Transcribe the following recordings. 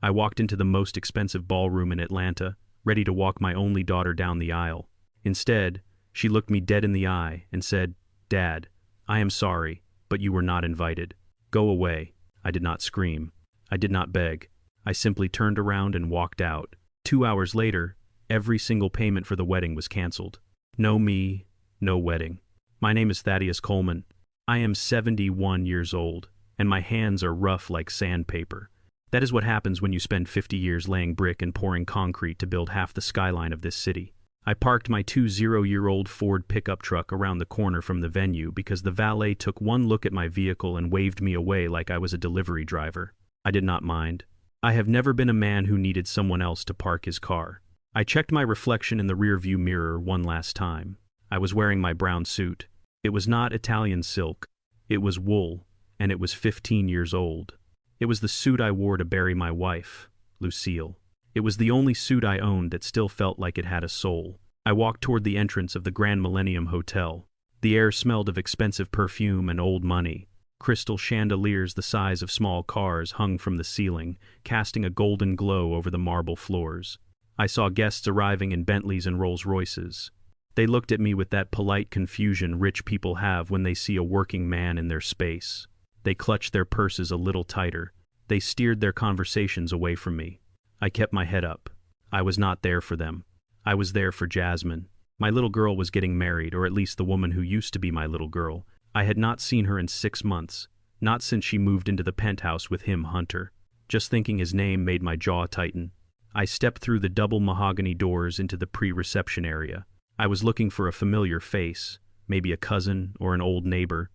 I walked into the most expensive ballroom in Atlanta, ready to walk my only daughter down the aisle. Instead, she looked me dead in the eye and said, "Dad, I am sorry, but you were not invited. Go away." I did not scream. I did not beg. I simply turned around and walked out. 2 hours later, every single payment for the wedding was canceled. No me, no wedding. My name is Thaddius Coleman. I am 71 years old, and my hands are rough like sandpaper. That is what happens when you spend 50 years laying brick and pouring concrete to build half the skyline of this city. I parked my 20-year-old Ford pickup truck around the corner from the venue because the valet took one look at my vehicle and waved me away like I was a delivery driver. I did not mind. I have never been a man who needed someone else to park his car. I checked my reflection in the rearview mirror one last time. I was wearing my brown suit. It was not Italian silk. It was wool, and it was 15 years old. It was the suit I wore to bury my wife, Lucille. It was the only suit I owned that still felt like it had a soul. I walked toward the entrance of the Grand Millennium Hotel. The air smelled of expensive perfume and old money. Crystal chandeliers the size of small cars hung from the ceiling, casting a golden glow over the marble floors. I saw guests arriving in Bentleys and Rolls-Royces. They looked at me with that polite confusion rich people have when they see a working man in their space. They clutched their purses a little tighter. They steered their conversations away from me. I kept my head up. I was not there for them. I was there for Jasmine. My little girl was getting married, or at least the woman who used to be my little girl. I had not seen her in 6 months, not since she moved into the penthouse with him, Hunter. Just thinking his name made my jaw tighten. I stepped through the double mahogany doors into the pre-reception area. I was looking for a familiar face, maybe a cousin or an old neighbor,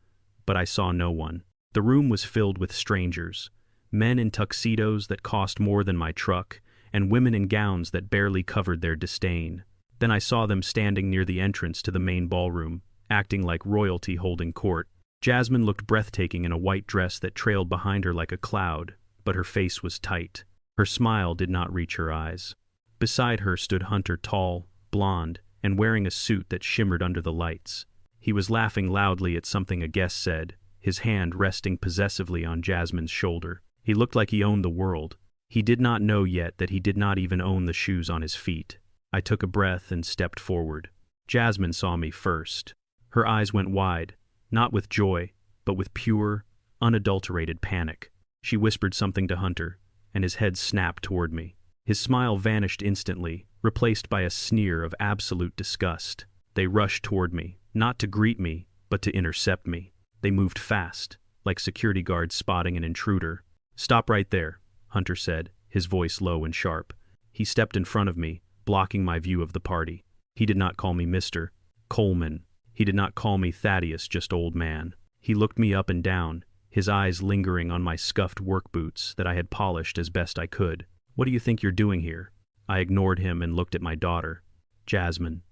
but I saw no one. The room was filled with strangers. Men in tuxedos that cost more than my truck, and women in gowns that barely covered their disdain. Then I saw them standing near the entrance to the main ballroom, acting like royalty holding court. Jasmine looked breathtaking in a white dress that trailed behind her like a cloud, but her face was tight. Her smile did not reach her eyes. Beside her stood Hunter, tall, blonde, and wearing a suit that shimmered under the lights. He was laughing loudly at something a guest said, his hand resting possessively on Jasmine's shoulder. He looked like he owned the world. He did not know yet that he did not even own the shoes on his feet. I took a breath and stepped forward. Jasmine saw me first. Her eyes went wide, not with joy, but with pure, unadulterated panic. She whispered something to Hunter, and his head snapped toward me. His smile vanished instantly, replaced by a sneer of absolute disgust. They rushed toward me, not to greet me, but to intercept me. They moved fast, like security guards spotting an intruder. "Stop right there," Hunter said, his voice low and sharp. He stepped in front of me, blocking my view of the party. He did not call me Mr. Coleman. He did not call me Thaddius, just old man. He looked me up and down, his eyes lingering on my scuffed work boots that I had polished as best I could. "What do you think you're doing here?" I ignored him and looked at my daughter. "Jasmine,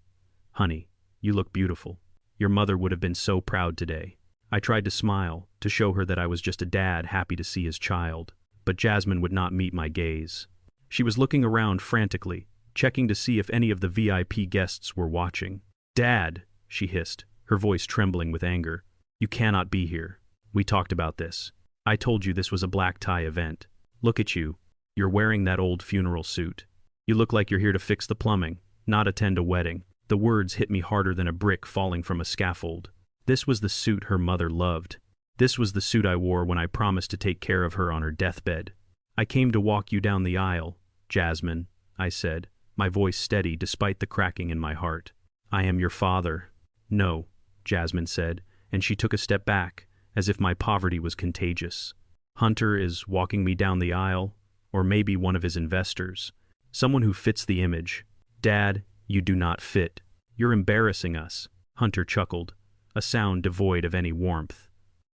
honey, you look beautiful. Your mother would have been so proud today." I tried to smile, to show her that I was just a dad happy to see his child, but Jasmine would not meet my gaze. She was looking around frantically, checking to see if any of the VIP guests were watching. "Dad," she hissed, her voice trembling with anger. "You cannot be here. We talked about this. I told you this was a black tie event. Look at you. You're wearing that old funeral suit. You look like you're here to fix the plumbing, not attend a wedding." The words hit me harder than a brick falling from a scaffold. This was the suit her mother loved. This was the suit I wore when I promised to take care of her on her deathbed. "I came to walk you down the aisle, Jasmine," I said, my voice steady despite the cracking in my heart. "I am your father." "No," Jasmine said, and she took a step back, as if my poverty was contagious. "Hunter is walking me down the aisle, or maybe one of his investors. Someone who fits the image." "Dad, you do not fit. You're embarrassing us," Hunter chuckled, a sound devoid of any warmth.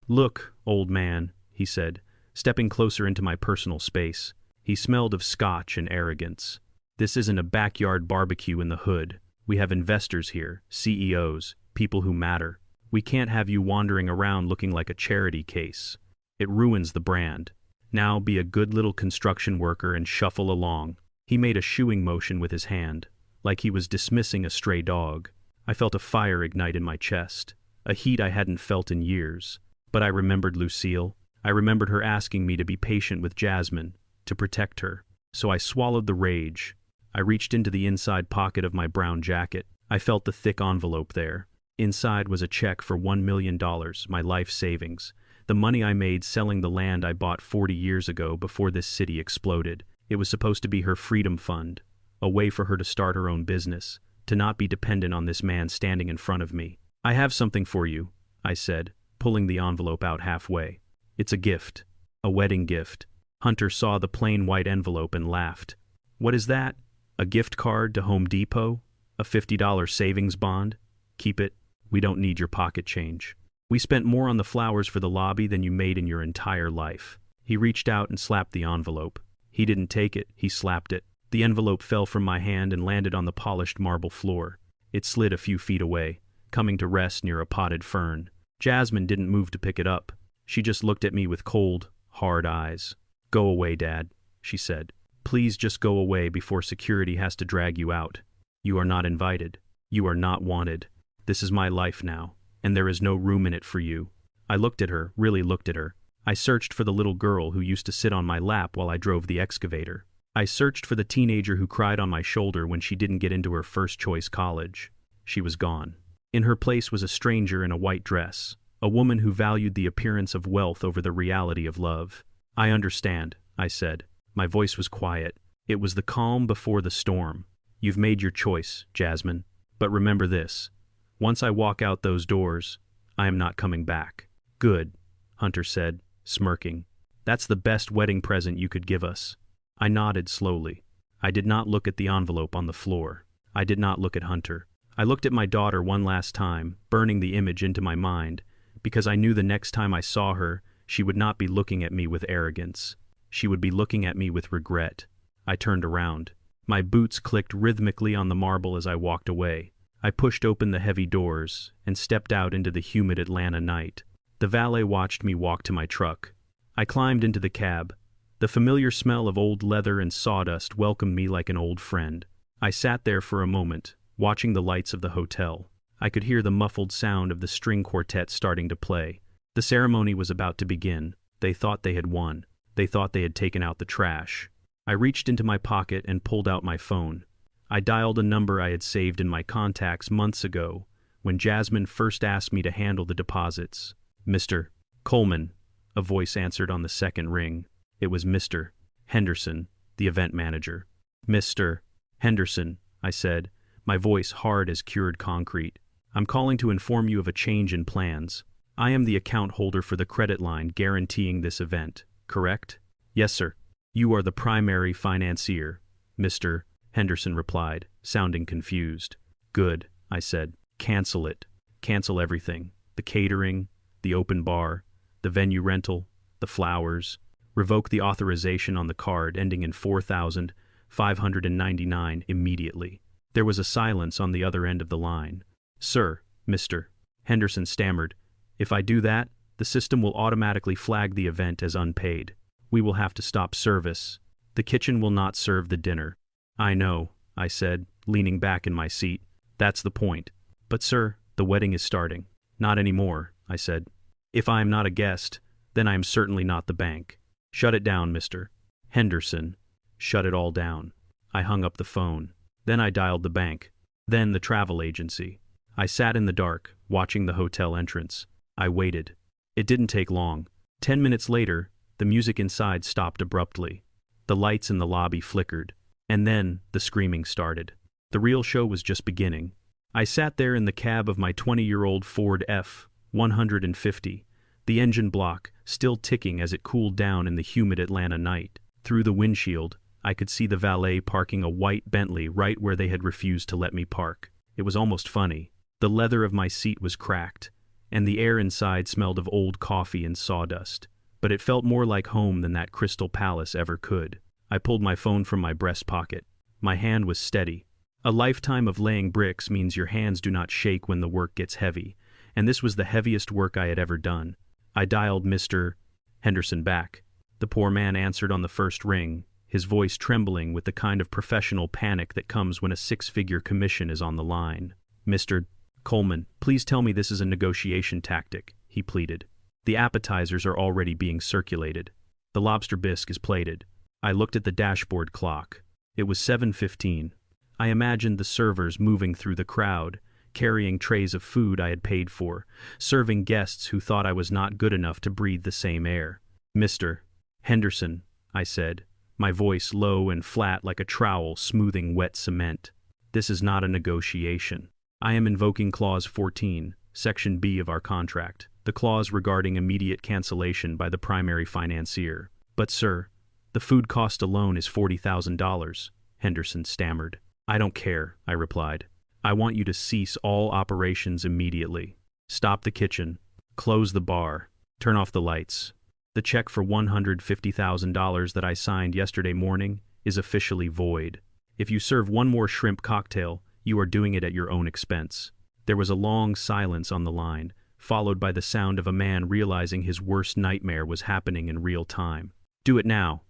"Look, old man," he said, stepping closer into my personal space. He smelled of scotch and arrogance. "This isn't a backyard barbecue in the hood. We have investors here, CEOs, people who matter. We can't have you wandering around looking like a charity case. It ruins the brand. Now be a good little construction worker and shuffle along." He made a shooing motion with his hand, like he was dismissing a stray dog. I felt a fire ignite in my chest, a heat I hadn't felt in years. But I remembered Lucille. I remembered her asking me to be patient with Jasmine, to protect her. So I swallowed the rage. I reached into the inside pocket of my brown jacket. I felt the thick envelope there. Inside was a check for $1 million, my life savings, the money I made selling the land I bought 40 years ago before this city exploded. It was supposed to be her freedom fund, a way for her to start her own business, to not be dependent on this man standing in front of me. "I have something for you," I said, pulling the envelope out halfway. "It's a gift. A wedding gift." Hunter saw the plain white envelope and laughed. "What is that? A gift card to Home Depot? A $50 savings bond? Keep it. We don't need your pocket change. We spent more on the flowers for the lobby than you made in your entire life." He reached out and slapped the envelope. He didn't take it, he slapped it. The envelope fell from my hand and landed on the polished marble floor. It slid a few feet away, coming to rest near a potted fern. Jasmine didn't move to pick it up. She just looked at me with cold, hard eyes. "Go away, Dad," she said. "Please just go away before security has to drag you out. You are not invited. You are not wanted. This is my life now, and there is no room in it for you." I looked at her, really looked at her. I searched for the little girl who used to sit on my lap while I drove the excavator. I searched for the teenager who cried on my shoulder when she didn't get into her first-choice college. She was gone. In her place was a stranger in a white dress, a woman who valued the appearance of wealth over the reality of love. "I understand," I said. My voice was quiet. It was the calm before the storm. "You've made your choice, Jasmine. But remember this. Once I walk out those doors, I am not coming back." "Good," Hunter said, smirking. "That's the best wedding present you could give us." I nodded slowly. I did not look at the envelope on the floor. I did not look at Hunter. I looked at my daughter one last time, burning the image into my mind, because I knew the next time I saw her, she would not be looking at me with arrogance. She would be looking at me with regret. I turned around. My boots clicked rhythmically on the marble as I walked away. I pushed open the heavy doors and stepped out into the humid Atlanta night. The valet watched me walk to my truck. I climbed into the cab. The familiar smell of old leather and sawdust welcomed me like an old friend. I sat there for a moment, watching the lights of the hotel. I could hear the muffled sound of the string quartet starting to play. The ceremony was about to begin. They thought they had won. They thought they had taken out the trash. I reached into my pocket and pulled out my phone. I dialed a number I had saved in my contacts months ago, when Jasmine first asked me to handle the deposits. "Mr. Coleman," a voice answered on the second ring. It was Mr. Henderson, the event manager. "Mr. Henderson," I said, my voice hard as cured concrete. "I'm calling to inform you of a change in plans. I am the account holder for the credit line guaranteeing this event, correct?" "Yes, sir." "You are the primary financier," Mr. Henderson replied, sounding confused. "Good," I said. "Cancel it. Cancel everything. The catering, the open bar, the venue rental, the flowers. Revoke the authorization on the card ending in 4,599 immediately." There was a silence on the other end of the line. "Sir," Mr. Henderson stammered, "if I do that, the system will automatically flag the event as unpaid. We will have to stop service. The kitchen will not serve the dinner." "I know," I said, leaning back in my seat. "That's the point." "But sir, the wedding is starting." "Not anymore," I said. "If I am not a guest, then I am certainly not the bank. Shut it down, Mr. Henderson. Shut it all down." I hung up the phone. Then I dialed the bank. Then the travel agency. I sat in the dark, watching the hotel entrance. I waited. It didn't take long. 10 minutes later, the music inside stopped abruptly. The lights in the lobby flickered. And then the screaming started. The real show was just beginning. I sat there in the cab of my 20-year-old Ford F-150, the engine block still ticking as it cooled down in the humid Atlanta night. Through the windshield, I could see the valet parking a white Bentley right where they had refused to let me park. It was almost funny. The leather of my seat was cracked, and the air inside smelled of old coffee and sawdust. But it felt more like home than that Crystal Palace ever could. I pulled my phone from my breast pocket. My hand was steady. A lifetime of laying bricks means your hands do not shake when the work gets heavy, and this was the heaviest work I had ever done. I dialed Mr. Henderson back. The poor man answered on the first ring, his voice trembling with the kind of professional panic that comes when a 6-figure commission is on the line. "Mr. Coleman, please tell me this is a negotiation tactic," he pleaded. "The appetizers are already being circulated. The lobster bisque is plated. I looked at the dashboard clock. It was 7:15. I imagined the servers moving through the crowd, carrying trays of food I had paid for, serving guests who thought I was not good enough to breathe the same air. "Mr. Henderson," I said, my voice low and flat like a trowel smoothing wet cement. "This is not a negotiation. I am invoking Clause 14, Section B of our contract, the clause regarding immediate cancellation by the primary financier." "But sir, the food cost alone is $40,000, Henderson stammered. "I don't care," I replied. "I want you to cease all operations immediately. Stop the kitchen, close the bar, turn off the lights. The check for $150,000 that I signed yesterday morning is officially void. If you serve one more shrimp cocktail, you are doing it at your own expense." There was a long silence on the line, followed by the sound of a man realizing his worst nightmare was happening in real time. "Do it now,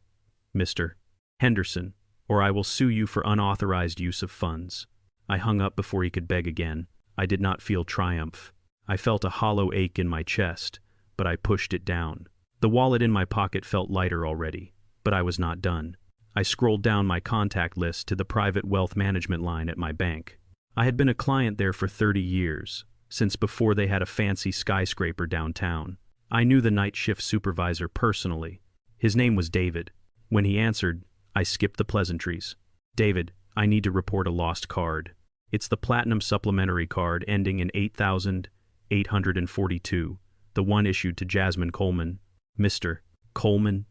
Mr. Henderson, or I will sue you for unauthorized use of funds." I hung up before he could beg again. I did not feel triumph. I felt a hollow ache in my chest, but I pushed it down. The wallet in my pocket felt lighter already, but I was not done. I scrolled down my contact list to the private wealth management line at my bank. I had been a client there for 30 years, since before they had a fancy skyscraper downtown. I knew the night shift supervisor personally. His name was David. When he answered, I skipped the pleasantries. "David, I need to report a lost card. It's the Platinum Supplementary card ending in 8,842, the one issued to Jasmine Coleman." "Mr. Coleman?"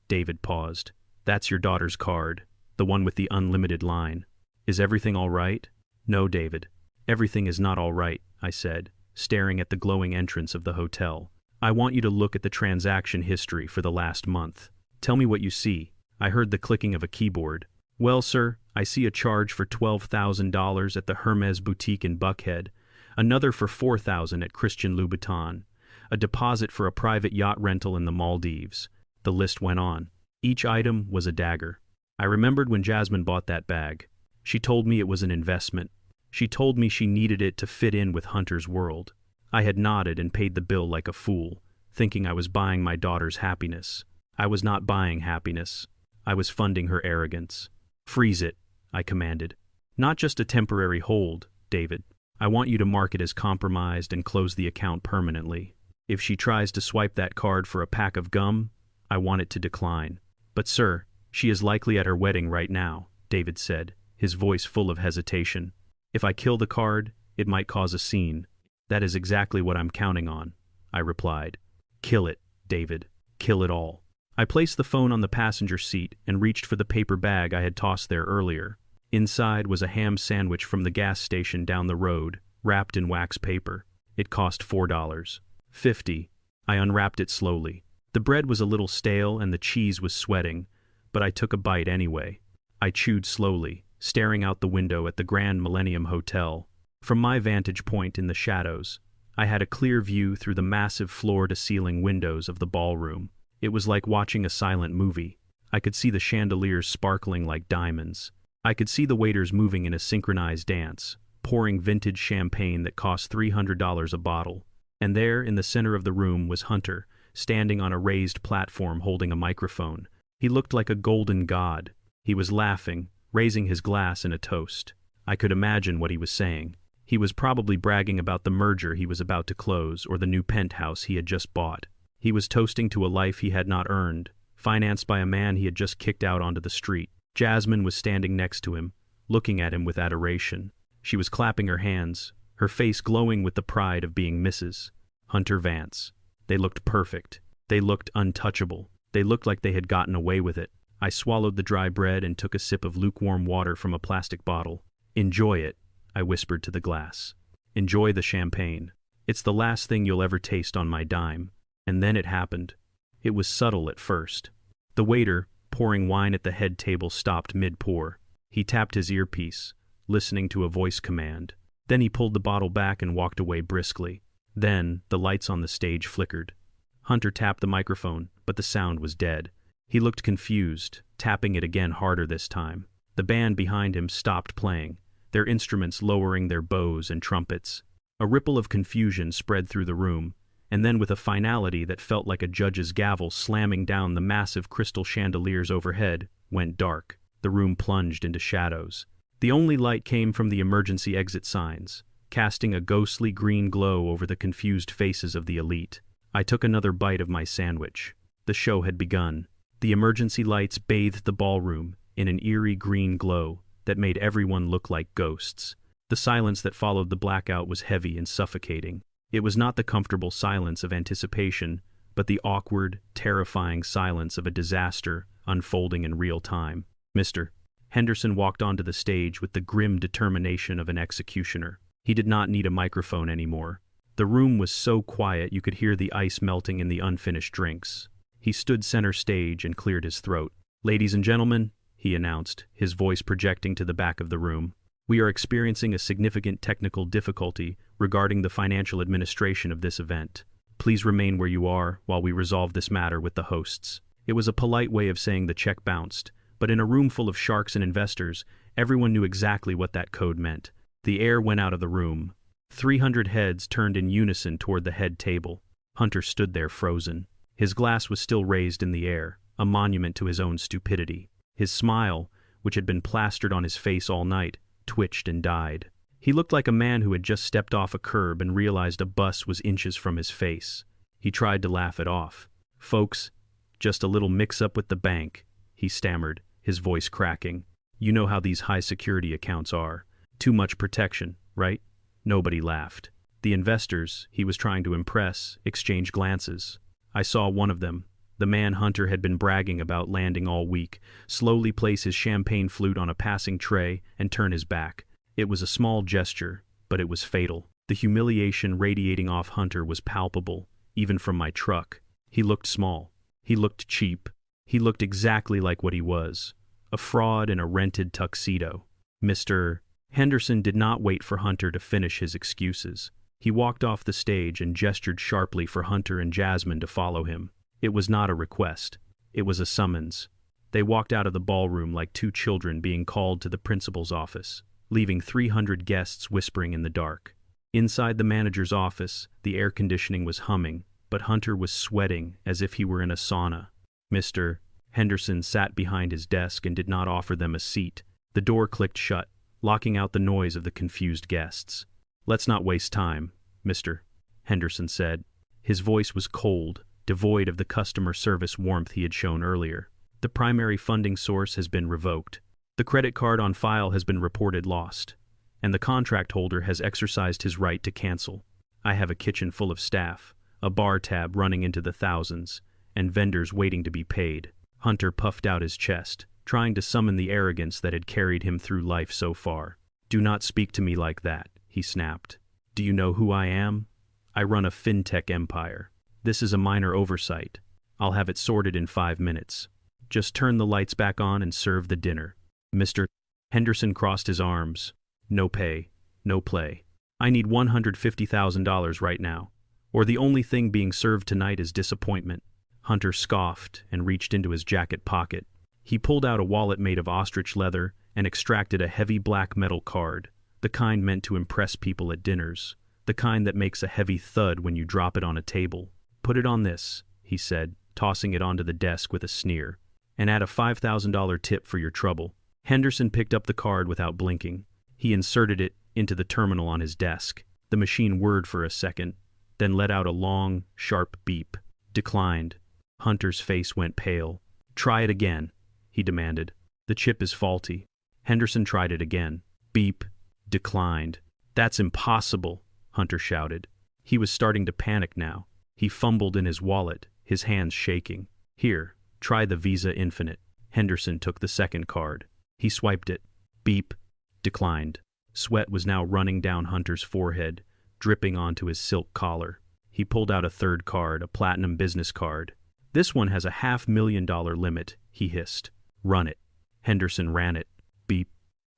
David paused. "That's your daughter's card, the one with the unlimited line. Is everything all right?" "No, David. Everything is not all right," I said, staring at the glowing entrance of the hotel. "I want you to look at the transaction history for the last month. Tell me what you see." I heard the clicking of a keyboard. "Well, sir, I see a charge for $12,000 at the Hermes boutique in Buckhead, another for $4,000 at Christian Louboutin, a deposit for a private yacht rental in the Maldives." The list went on. Each item was a dagger. I remembered when Jasmine bought that bag. She told me it was an investment. She told me she needed it to fit in with Hunter's world. I had nodded and paid the bill like a fool, thinking I was buying my daughter's happiness. I was not buying happiness. I was funding her arrogance. "Freeze it," I commanded. "Not just a temporary hold, David. I want you to mark it as compromised and close the account permanently. If she tries to swipe that card for a pack of gum, I want it to decline." "But sir, she is likely at her wedding right now," David said, his voice full of hesitation. "If I kill the card, it might cause a scene." "That is exactly what I'm counting on," I replied. "Kill it, David. Kill it all." I placed the phone on the passenger seat and reached for the paper bag I had tossed there earlier. Inside was a ham sandwich from the gas station down the road, wrapped in wax paper. It cost $4.50. I unwrapped it slowly. The bread was a little stale and the cheese was sweating, but I took a bite anyway. I chewed slowly, staring out the window at the Grand Millennium Hotel. From my vantage point in the shadows, I had a clear view through the massive floor-to-ceiling windows of the ballroom. It was like watching a silent movie. I could see the chandeliers sparkling like diamonds. I could see the waiters moving in a synchronized dance, pouring vintage champagne that cost $300 a bottle. And there, in the center of the room, was Hunter, standing on a raised platform holding a microphone. He looked like a golden god. He was laughing, raising his glass in a toast. I could imagine what he was saying. He was probably bragging about the merger he was about to close or the new penthouse he had just bought. He was toasting to a life he had not earned, financed by a man he had just kicked out onto the street. Jasmine was standing next to him, looking at him with adoration. She was clapping her hands, her face glowing with the pride of being Mrs. Hunter Vance. They looked perfect. They looked untouchable. They looked like they had gotten away with it. I swallowed the dry bread and took a sip of lukewarm water from a plastic bottle. "Enjoy it," I whispered to the glass. "Enjoy the champagne. It's the last thing you'll ever taste on my dime." And then it happened. It was subtle at first. The waiter, pouring wine at the head table, stopped mid-pour. He tapped his earpiece, listening to a voice command. Then he pulled the bottle back and walked away briskly. Then the lights on the stage flickered. Hunter tapped the microphone, but the sound was dead. He looked confused, tapping it again harder this time. The band behind him stopped playing, their instruments lowering their bows and trumpets. A ripple of confusion spread through the room, and then with a finality that felt like a judge's gavel slamming down the massive crystal chandeliers overhead, went dark. The room plunged into shadows. The only light came from the emergency exit signs, casting a ghostly green glow over the confused faces of the elite. I took another bite of my sandwich. The show had begun. The emergency lights bathed the ballroom in an eerie green glow that made everyone look like ghosts. The silence that followed the blackout was heavy and suffocating. It was not the comfortable silence of anticipation, but the awkward, terrifying silence of a disaster unfolding in real time. Mr. Henderson walked onto the stage with the grim determination of an executioner. He did not need a microphone anymore. The room was so quiet you could hear the ice melting in the unfinished drinks. He stood center stage and cleared his throat. "Ladies and gentlemen," he announced, his voice projecting to the back of the room, "we are experiencing a significant technical difficulty regarding the financial administration of this event. Please remain where you are while we resolve this matter with the hosts." It was a polite way of saying the check bounced, but in a room full of sharks and investors, everyone knew exactly what that code meant. The air went out of the room. 300 heads turned in unison toward the head table. Hunter stood there frozen. His glass was still raised in the air, a monument to his own stupidity. His smile, which had been plastered on his face all night, twitched and died. He looked like a man who had just stepped off a curb and realized a bus was inches from his face. He tried to laugh it off. "Folks, just a little mix-up with the bank," he stammered, his voice cracking. "You know how these high-security accounts are. Too much protection, right?" Nobody laughed. The investors he was trying to impress exchanged glances. I saw one of them, the man Hunter had been bragging about landing all week, slowly place his champagne flute on a passing tray and turn his back. It was a small gesture, but it was fatal. The humiliation radiating off Hunter was palpable, even from my truck. He looked small. He looked cheap. He looked exactly like what he was, a fraud in a rented tuxedo. Mr. Henderson did not wait for Hunter to finish his excuses. He walked off the stage and gestured sharply for Hunter and Jasmine to follow him. It was not a request. It was a summons. They walked out of the ballroom like two children being called to the principal's office, leaving 300 guests whispering in the dark. Inside the manager's office, the air conditioning was humming, but Hunter was sweating as if he were in a sauna. Mr. Henderson sat behind his desk and did not offer them a seat. The door clicked shut, locking out the noise of the confused guests. "Let's not waste time," Mr. Henderson said. His voice was cold, devoid of the customer service warmth he had shown earlier. "The primary funding source has been revoked. The credit card on file has been reported lost, and the contract holder has exercised his right to cancel. I have a kitchen full of staff, a bar tab running into the thousands, and vendors waiting to be paid." Hunter puffed out his chest, trying to summon the arrogance that had carried him through life so far. "Do not speak to me like that," he snapped. "Do you know who I am? I run a fintech empire. This is a minor oversight. I'll have it sorted in 5 minutes. Just turn the lights back on and serve the dinner." Mr. Henderson crossed his arms. "No pay, no play. I need $150,000 right now, or the only thing being served tonight is disappointment." Hunter scoffed and reached into his jacket pocket. He pulled out a wallet made of ostrich leather and extracted a heavy black metal card, the kind meant to impress people at dinners, the kind that makes a heavy thud when you drop it on a table. "Put it on this," he said, tossing it onto the desk with a sneer, "and add a $5,000 tip for your trouble." Henderson picked up the card without blinking. He inserted it into the terminal on his desk. The machine whirred for a second, then let out a long, sharp beep. "Declined." Hunter's face went pale. "Try it again," he demanded. "The chip is faulty." Henderson tried it again. Beep. "Declined." "That's impossible," Hunter shouted. He was starting to panic now. He fumbled in his wallet, his hands shaking. "Here, try the Visa Infinite." Henderson took the second card. He swiped it. Beep. Declined. Sweat was now running down Hunter's forehead, dripping onto his silk collar. He pulled out a third card, a platinum business card. "This one has a $500,000 limit," he hissed. "Run it." Henderson ran it. Beep.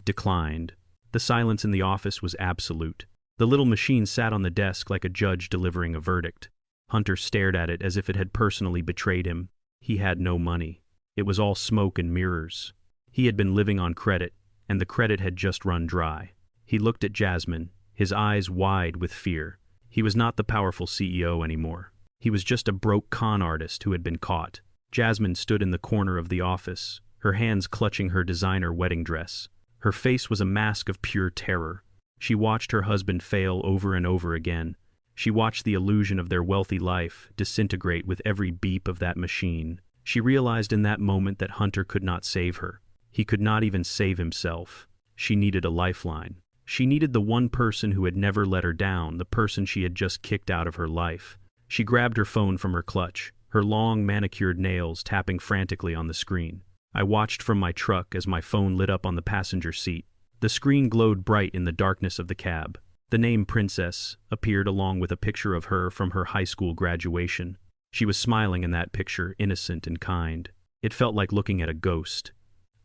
Declined. The silence in the office was absolute. The little machine sat on the desk like a judge delivering a verdict. Hunter stared at it as if it had personally betrayed him. He had no money. It was all smoke and mirrors. He had been living on credit, and the credit had just run dry. He looked at Jasmine, his eyes wide with fear. He was not the powerful CEO anymore. He was just a broke con artist who had been caught. Jasmine stood in the corner of the office, her hands clutching her designer wedding dress. Her face was a mask of pure terror. She watched her husband fail over and over again. She watched the illusion of their wealthy life disintegrate with every beep of that machine. She realized in that moment that Hunter could not save her. He could not even save himself. She needed a lifeline. She needed the one person who had never let her down, the person she had just kicked out of her life. She grabbed her phone from her clutch, her long manicured nails tapping frantically on the screen. I watched from my truck as my phone lit up on the passenger seat. The screen glowed bright in the darkness of the cab. The name Princess appeared along with a picture of her from her high school graduation. She was smiling in that picture, innocent and kind. It felt like looking at a ghost.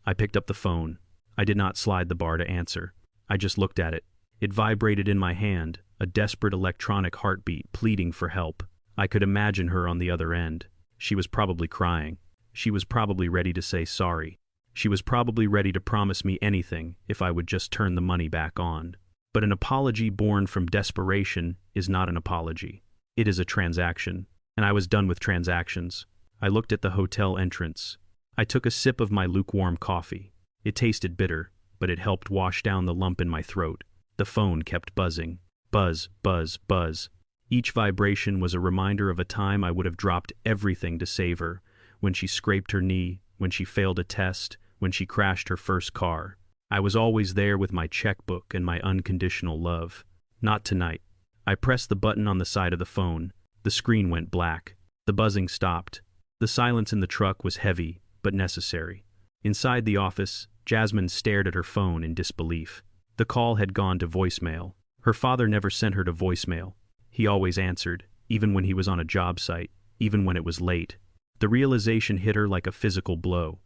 I picked up the phone. I did not slide the bar to answer. I just looked at it. It vibrated in my hand, a desperate electronic heartbeat pleading for help. I could imagine her on the other end. She was probably crying. She was probably ready to say sorry. She was probably ready to promise me anything if I would just turn the money back on. But an apology born from desperation is not an apology. It is a transaction. And I was done with transactions. I looked at the hotel entrance. I took a sip of my lukewarm coffee. It tasted bitter, but it helped wash down the lump in my throat. The phone kept buzzing. Buzz, buzz, buzz. Each vibration was a reminder of a time I would have dropped everything to save her, when she scraped her knee, when she failed a test, when she crashed her first car. I was always there with my checkbook and my unconditional love. Not tonight. I pressed the button on the side of the phone. The screen went black. The buzzing stopped. The silence in the truck was heavy, but necessary. Inside the office, Jasmine stared at her phone in disbelief. The call had gone to voicemail. Her father never sent her to voicemail. He always answered, even when he was on a job site, even when it was late. The realization hit her like a physical blow.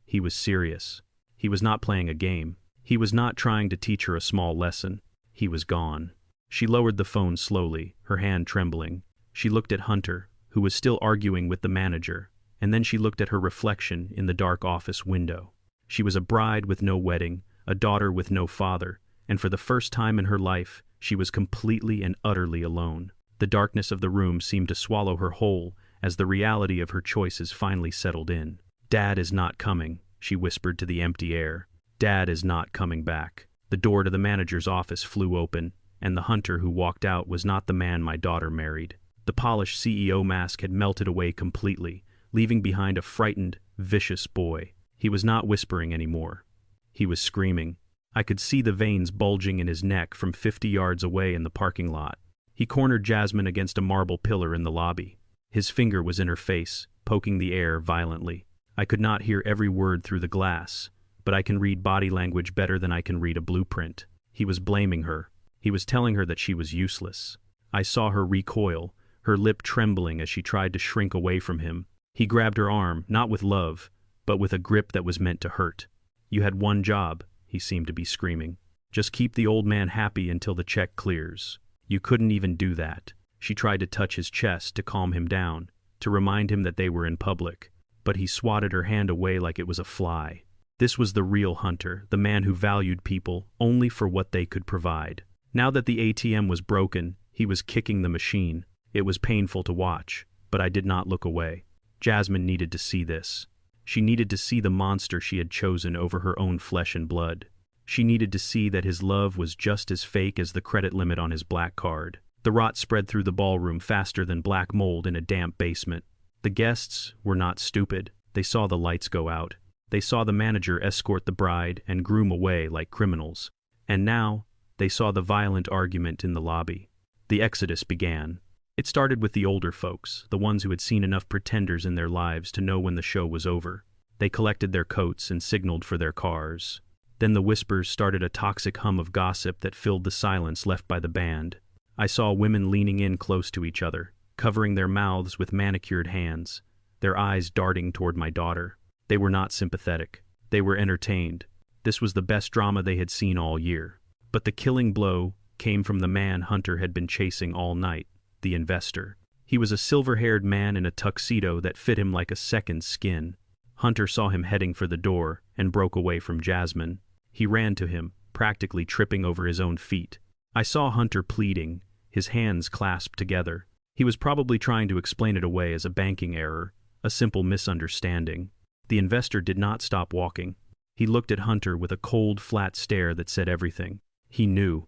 He was serious. He was not playing a game. He was not trying to teach her a small lesson. He was gone. She lowered the phone slowly, her hand trembling. She looked at Hunter, who was still arguing with the manager, and then she looked at her reflection in the dark office window. She was a bride with no wedding, a daughter with no father, and for the first time in her life, she was completely and utterly alone. The darkness of the room seemed to swallow her whole as the reality of her choices finally settled in. "Dad is not coming," she whispered to the empty air. "Dad is not coming back." The door to the manager's office flew open, and the Hunter who walked out was not the man my daughter married. The polished CEO mask had melted away completely, leaving behind a frightened, vicious boy. He was not whispering anymore. He was screaming. I could see the veins bulging in his neck from 50 yards away in the parking lot. He cornered Jasmine against a marble pillar in the lobby. His finger was in her face, poking the air violently. I could not hear every word through the glass, but I can read body language better than I can read a blueprint. He was blaming her. He was telling her that she was useless. I saw her recoil, her lip trembling as she tried to shrink away from him. He grabbed her arm, not with love, but with a grip that was meant to hurt. "You had one job," he seemed to be screaming. "Just keep the old man happy until the check clears. You couldn't even do that." She tried to touch his chest to calm him down, to remind him that they were in public, but he swatted her hand away like it was a fly. This was the real Hunter, the man who valued people only for what they could provide. Now that the ATM was broken, he was kicking the machine. It was painful to watch, but I did not look away. Jasmine needed to see this. She needed to see the monster she had chosen over her own flesh and blood. She needed to see that his love was just as fake as the credit limit on his black card. The rot spread through the ballroom faster than black mold in a damp basement. The guests were not stupid. They saw the lights go out. They saw the manager escort the bride and groom away like criminals. And now, they saw the violent argument in the lobby. The exodus began. It started with the older folks, the ones who had seen enough pretenders in their lives to know when the show was over. They collected their coats and signaled for their cars. Then the whispers started a toxic hum of gossip that filled the silence left by the band. I saw women leaning in close to each other, covering their mouths with manicured hands, their eyes darting toward my daughter. They were not sympathetic. They were entertained. This was the best drama they had seen all year. But the killing blow came from the man Hunter had been chasing all night, the investor. He was a silver-haired man in a tuxedo that fit him like a second skin. Hunter saw him heading for the door and broke away from Jasmine. He ran to him, practically tripping over his own feet. I saw Hunter pleading, his hands clasped together. He was probably trying to explain it away as a banking error, a simple misunderstanding. The investor did not stop walking. He looked at Hunter with a cold, flat stare that said everything. He knew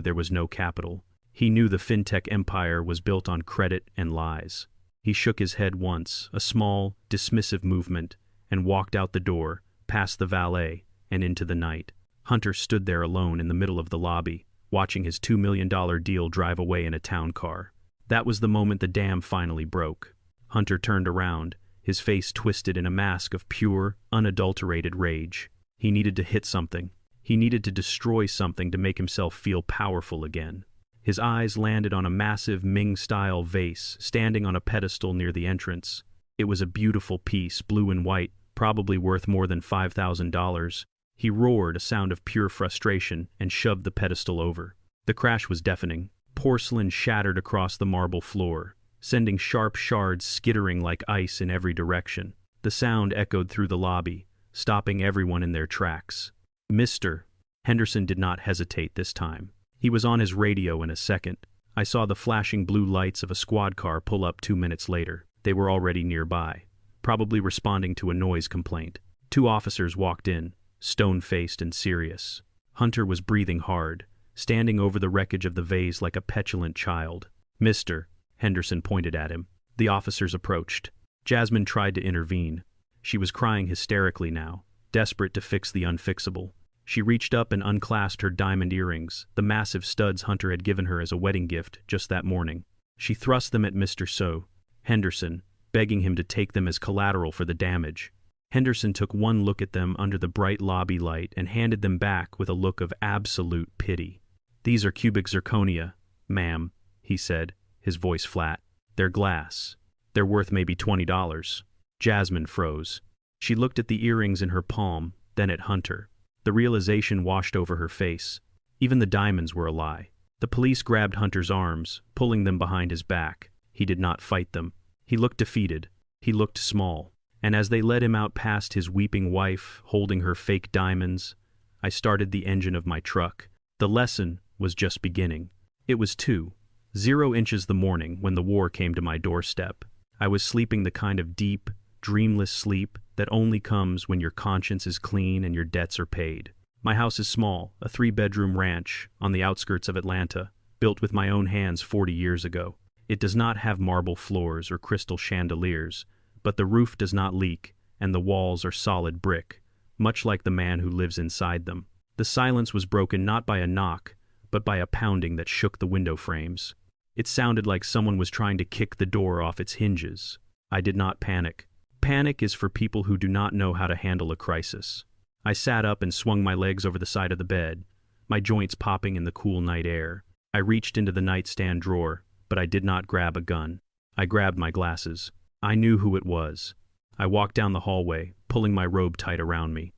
there was no capital. He knew the fintech empire was built on credit and lies. He shook his head once, a small, dismissive movement, and walked out the door, past the valet, and into the night. Hunter stood there alone in the middle of the lobby, watching his $2 million deal drive away in a town car. That was the moment the dam finally broke. Hunter turned around, his face twisted in a mask of pure, unadulterated rage. He needed to hit something. He needed to destroy something to make himself feel powerful again. His eyes landed on a massive Ming-style vase standing on a pedestal near the entrance. It was a beautiful piece, blue and white, probably worth more than $5,000. He roared a sound of pure frustration and shoved the pedestal over. The crash was deafening. Porcelain shattered across the marble floor, sending sharp shards skittering like ice in every direction. The sound echoed through the lobby, stopping everyone in their tracks. "Mr." Henderson did not hesitate this time. He was on his radio in a second. I saw the flashing blue lights of a squad car pull up 2 minutes later. They were already nearby, probably responding to a noise complaint. 2 officers walked in, stone-faced and serious. Hunter was breathing hard, standing over the wreckage of the vase like a petulant child. "Mr." Henderson pointed at him. The officers approached. Jasmine tried to intervene. She was crying hysterically now, desperate to fix the unfixable. She reached up and unclasped her diamond earrings, the massive studs Hunter had given her as a wedding gift just that morning. She thrust them at Mr. Henderson, begging him to take them as collateral for the damage. Henderson took one look at them under the bright lobby light and handed them back with a look of absolute pity. "These are cubic zirconia, ma'am," he said, his voice flat. "They're glass. They're worth maybe $20. Jasmine froze. She looked at the earrings in her palm, then at Hunter. The realization washed over her face. Even the diamonds were a lie. The police grabbed Hunter's arms, pulling them behind his back. He did not fight them. He looked defeated. He looked small. And as they led him out past his weeping wife, holding her fake diamonds, I started the engine of my truck. The lesson was just beginning. It was 2:00 the morning when the war came to my doorstep. I was sleeping the kind of deep, dreamless sleep that only comes when your conscience is clean and your debts are paid. My house is small, a 3-bedroom ranch on the outskirts of Atlanta, built with my own hands 40 years ago. It does not have marble floors or crystal chandeliers, but the roof does not leak, and the walls are solid brick, much like the man who lives inside them. The silence was broken not by a knock, but by a pounding that shook the window frames. It sounded like someone was trying to kick the door off its hinges. I did not panic. Panic is for people who do not know how to handle a crisis. I sat up and swung my legs over the side of the bed, my joints popping in the cool night air. I reached into the nightstand drawer, but I did not grab a gun. I grabbed my glasses. I knew who it was. I walked down the hallway, pulling my robe tight around me.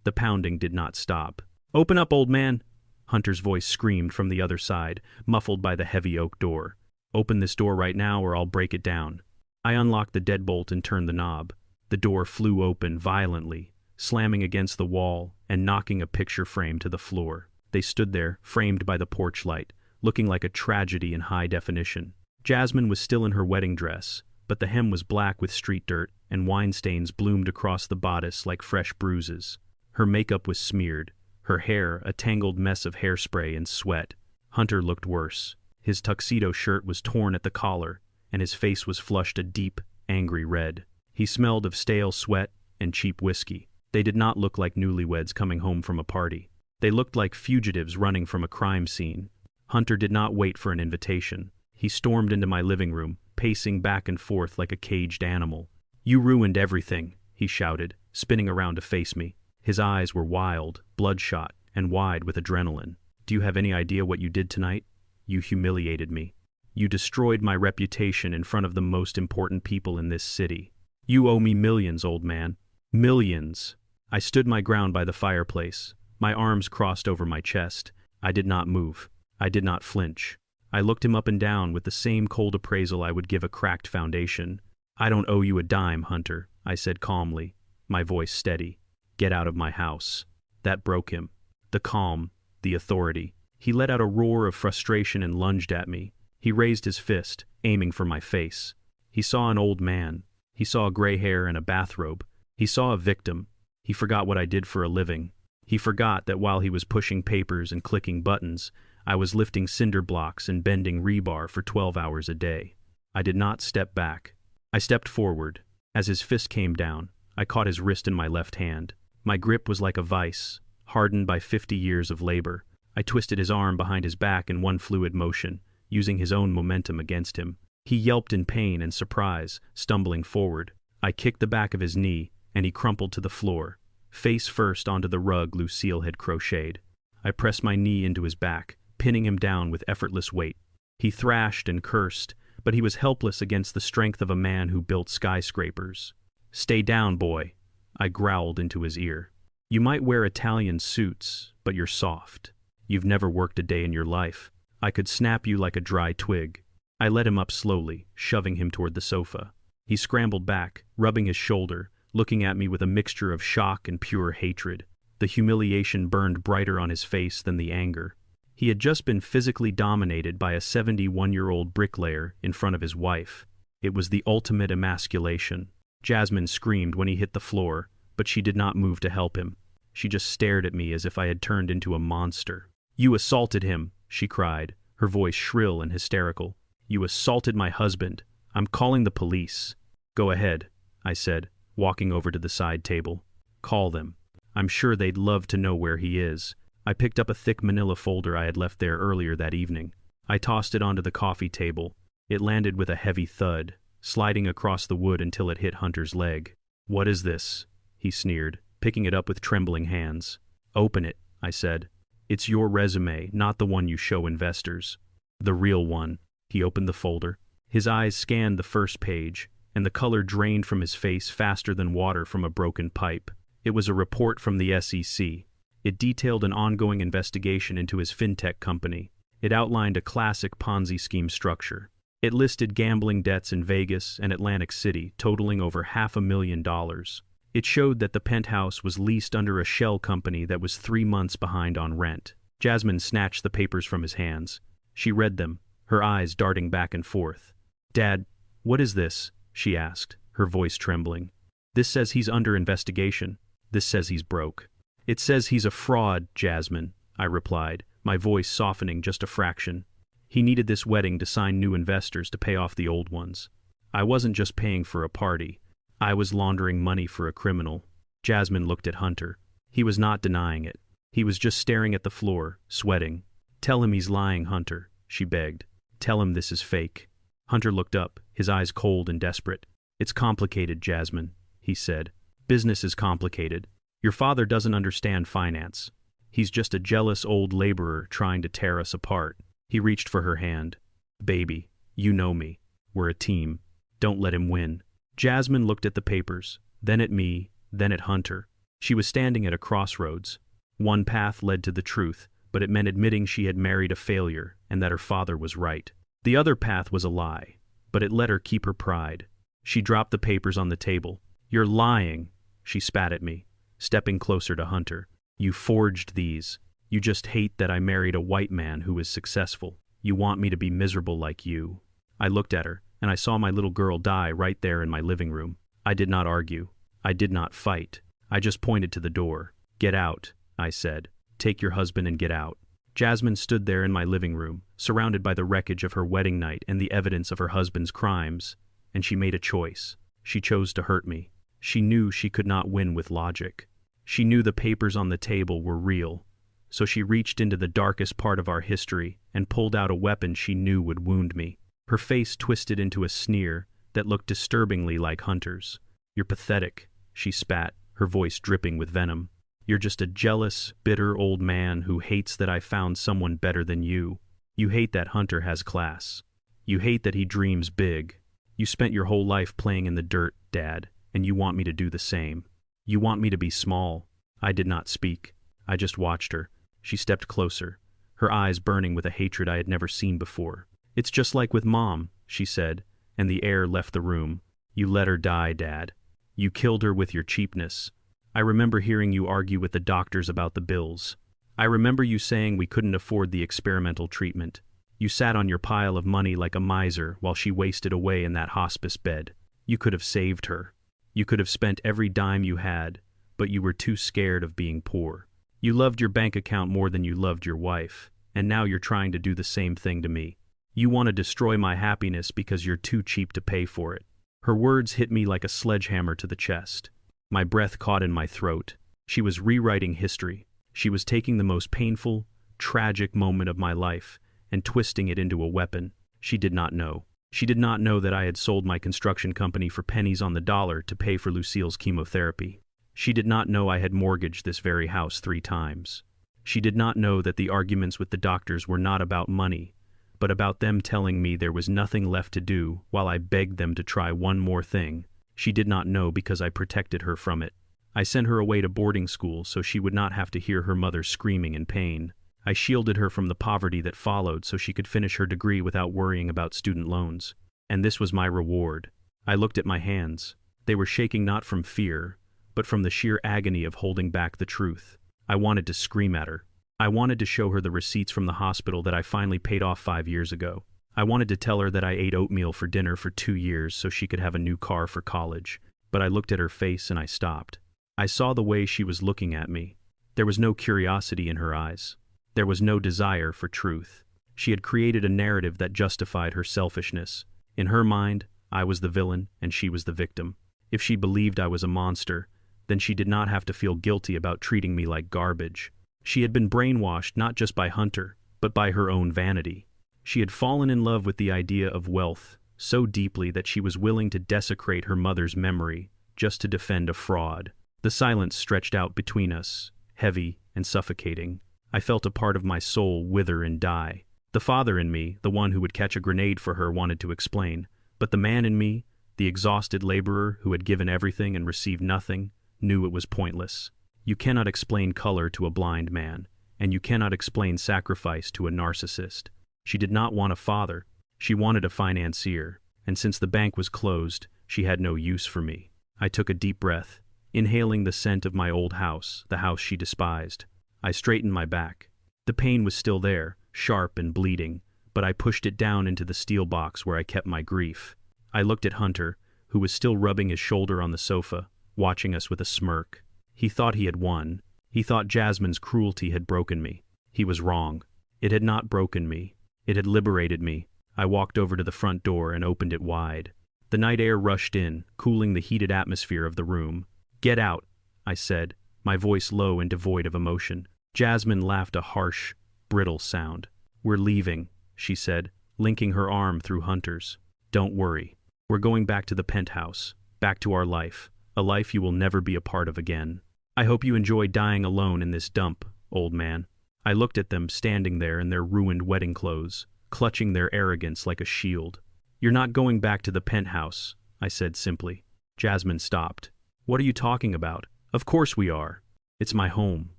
The pounding did not stop. "Open up, old man!" Hunter's voice screamed from the other side, muffled by the heavy oak door. "Open this door right now or I'll break it down." I unlocked the deadbolt and turned the knob. The door flew open violently, slamming against the wall and knocking a picture frame to the floor. They stood there, framed by the porch light, looking like a tragedy in high definition. Jasmine was still in her wedding dress, but the hem was black with street dirt, and wine stains bloomed across the bodice like fresh bruises. Her makeup was smeared, her hair a tangled mess of hairspray and sweat. Hunter looked worse. His tuxedo shirt was torn at the collar, and his face was flushed a deep, angry red. He smelled of stale sweat and cheap whiskey. They did not look like newlyweds coming home from a party. They looked like fugitives running from a crime scene. Hunter did not wait for an invitation. He stormed into my living room, pacing back and forth like a caged animal. "You ruined everything," he shouted, spinning around to face me. His eyes were wild, bloodshot, and wide with adrenaline. "Do you have any idea what you did tonight? You humiliated me. You destroyed my reputation in front of the most important people in this city. You owe me millions, old man. Millions." I stood my ground by the fireplace, my arms crossed over my chest. I did not move. I did not flinch. I looked him up and down with the same cold appraisal I would give a cracked foundation. "I don't owe you a dime, Hunter," I said calmly, my voice steady. "Get out of my house." That broke him. The calm, the authority. He let out a roar of frustration and lunged at me. He raised his fist, aiming for my face. He saw an old man. He saw gray hair and a bathrobe. He saw a victim. He forgot what I did for a living. He forgot that while he was pushing papers and clicking buttons, I was lifting cinder blocks and bending rebar for 12 hours a day. I did not step back. I stepped forward. As his fist came down, I caught his wrist in my left hand. My grip was like a vice, hardened by 50 years of labor. I twisted his arm behind his back in one fluid motion, using his own momentum against him. He yelped in pain and surprise, stumbling forward. I kicked the back of his knee, and he crumpled to the floor, face first onto the rug Lucille had crocheted. I pressed my knee into his back, pinning him down with effortless weight. He thrashed and cursed, but he was helpless against the strength of a man who built skyscrapers. "Stay down, boy," I growled into his ear. "You might wear Italian suits, but you're soft. You've never worked a day in your life. I could snap you like a dry twig." I led him up slowly, shoving him toward the sofa. He scrambled back, rubbing his shoulder, looking at me with a mixture of shock and pure hatred. The humiliation burned brighter on his face than the anger. He had just been physically dominated by a 71-year-old bricklayer in front of his wife. It was the ultimate emasculation. Jasmine screamed when he hit the floor, but she did not move to help him. She just stared at me as if I had turned into a monster. "You assaulted him," she cried, her voice shrill and hysterical. "You assaulted my husband. I'm calling the police." "Go ahead," I said, walking over to the side table. "Call them. I'm sure they'd love to know where he is." I picked up a thick manila folder I had left there earlier that evening. I tossed it onto the coffee table. It landed with a heavy thud, sliding across the wood until it hit Hunter's leg. "What is this?" he sneered, picking it up with trembling hands. "Open it," I said. "It's your resume, not the one you show investors." "The real one." He opened the folder. His eyes scanned the first page, and the color drained from his face faster than water from a broken pipe. It was a report from the SEC. It detailed an ongoing investigation into his fintech company. It outlined a classic Ponzi scheme structure. It listed gambling debts in Vegas and Atlantic City totaling over $500,000. It showed that the penthouse was leased under a shell company that was 3 months behind on rent. Jasmine snatched the papers from his hands. She read them, her eyes darting back and forth. "Dad, what is this?" she asked, her voice trembling. "This says he's under investigation. This says he's broke." "It says he's a fraud, Jasmine," I replied, my voice softening just a fraction. "He needed this wedding to sign new investors to pay off the old ones. I wasn't just paying for a party. I was laundering money for a criminal." Jasmine looked at Hunter. He was not denying it. He was just staring at the floor, sweating. "Tell him he's lying, Hunter," she begged. "Tell him this is fake." Hunter looked up, his eyes cold and desperate. "It's complicated, Jasmine," he said. "Business is complicated. Your father doesn't understand finance. He's just a jealous old laborer trying to tear us apart." He reached for her hand. "Baby, you know me. We're a team. Don't let him win." Jasmine looked at the papers, then at me, then at Hunter. She was standing at a crossroads. One path led to the truth, but it meant admitting she had married a failure and that her father was right. The other path was a lie, but it let her keep her pride. She dropped the papers on the table. "You're lying," she spat at me, stepping closer to Hunter. "You forged these. You just hate that I married a white man who is successful. You want me to be miserable like you." I looked at her, and I saw my little girl die right there in my living room. I did not argue. I did not fight. I just pointed to the door. "Get out," I said. "Take your husband and get out." Jasmine stood there in my living room, surrounded by the wreckage of her wedding night and the evidence of her husband's crimes, and she made a choice. She chose to hurt me. She knew she could not win with logic. She knew the papers on the table were real, so she reached into the darkest part of our history and pulled out a weapon she knew would wound me. Her face twisted into a sneer that looked disturbingly like Hunter's. "You're pathetic," she spat, her voice dripping with venom. "You're just a jealous, bitter old man who hates that I found someone better than you. You hate that Hunter has class. You hate that he dreams big. You spent your whole life playing in the dirt, Dad, and you want me to do the same. You want me to be small." I did not speak. I just watched her. She stepped closer, her eyes burning with a hatred I had never seen before. "It's just like with Mom," she said, and the air left the room. "You let her die, Dad. You killed her with your cheapness. I remember hearing you argue with the doctors about the bills. I remember you saying we couldn't afford the experimental treatment. You sat on your pile of money like a miser while she wasted away in that hospice bed. You could have saved her. You could have spent every dime you had, but you were too scared of being poor. You loved your bank account more than you loved your wife, and now you're trying to do the same thing to me. You want to destroy my happiness because you're too cheap to pay for it. Her words hit me like a sledgehammer to the chest. My breath caught in my throat. She was rewriting history. She was taking the most painful, tragic moment of my life and twisting it into a weapon. She did not know. She did not know that I had sold my construction company for pennies on the dollar to pay for Lucille's chemotherapy. She did not know I had mortgaged this very house 3 times. She did not know that the arguments with the doctors were not about money, but about them telling me there was nothing left to do while I begged them to try one more thing. She did not know because I protected her from it. I sent her away to boarding school so she would not have to hear her mother screaming in pain. I shielded her from the poverty that followed so she could finish her degree without worrying about student loans. And this was my reward. I looked at my hands. They were shaking not from fear, but from the sheer agony of holding back the truth. I wanted to scream at her. I wanted to show her the receipts from the hospital that I finally paid off 5 years ago. I wanted to tell her that I ate oatmeal for dinner for 2 years so she could have a new car for college. But I looked at her face and I stopped. I saw the way she was looking at me. There was no curiosity in her eyes. There was no desire for truth. She had created a narrative that justified her selfishness. In her mind, I was the villain and she was the victim. If she believed I was a monster, then she did not have to feel guilty about treating me like garbage. She had been brainwashed not just by Hunter, but by her own vanity. She had fallen in love with the idea of wealth so deeply that she was willing to desecrate her mother's memory just to defend a fraud. The silence stretched out between us, heavy and suffocating. I felt a part of my soul wither and die. The father in me, the one who would catch a grenade for her, wanted to explain, but the man in me, the exhausted laborer who had given everything and received nothing, knew it was pointless. You cannot explain color to a blind man, and you cannot explain sacrifice to a narcissist. She did not want a father. She wanted a financier, and since the bank was closed, she had no use for me. I took a deep breath, inhaling the scent of my old house, the house she despised. I straightened my back. The pain was still there, sharp and bleeding, but I pushed it down into the steel box where I kept my grief. I looked at Hunter, who was still rubbing his shoulder on the sofa, watching us with a smirk. He thought he had won. He thought Jasmine's cruelty had broken me. He was wrong. It had not broken me. It had liberated me. I walked over to the front door and opened it wide. The night air rushed in, cooling the heated atmosphere of the room. "Get out," I said, my voice low and devoid of emotion. Jasmine laughed a harsh, brittle sound. "We're leaving," she said, linking her arm through Hunter's. "Don't worry. We're going back to the penthouse, back to our life, a life you will never be a part of again. I hope you enjoy dying alone in this dump, old man." I looked at them standing there in their ruined wedding clothes, clutching their arrogance like a shield. "You're not going back to the penthouse," I said simply. Jasmine stopped. "What are you talking about? Of course we are. It's my home."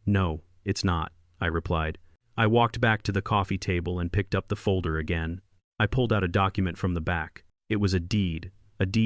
"No, it's not," I replied. I walked back to the coffee table and picked up the folder again. I pulled out a document from the back. It was a deed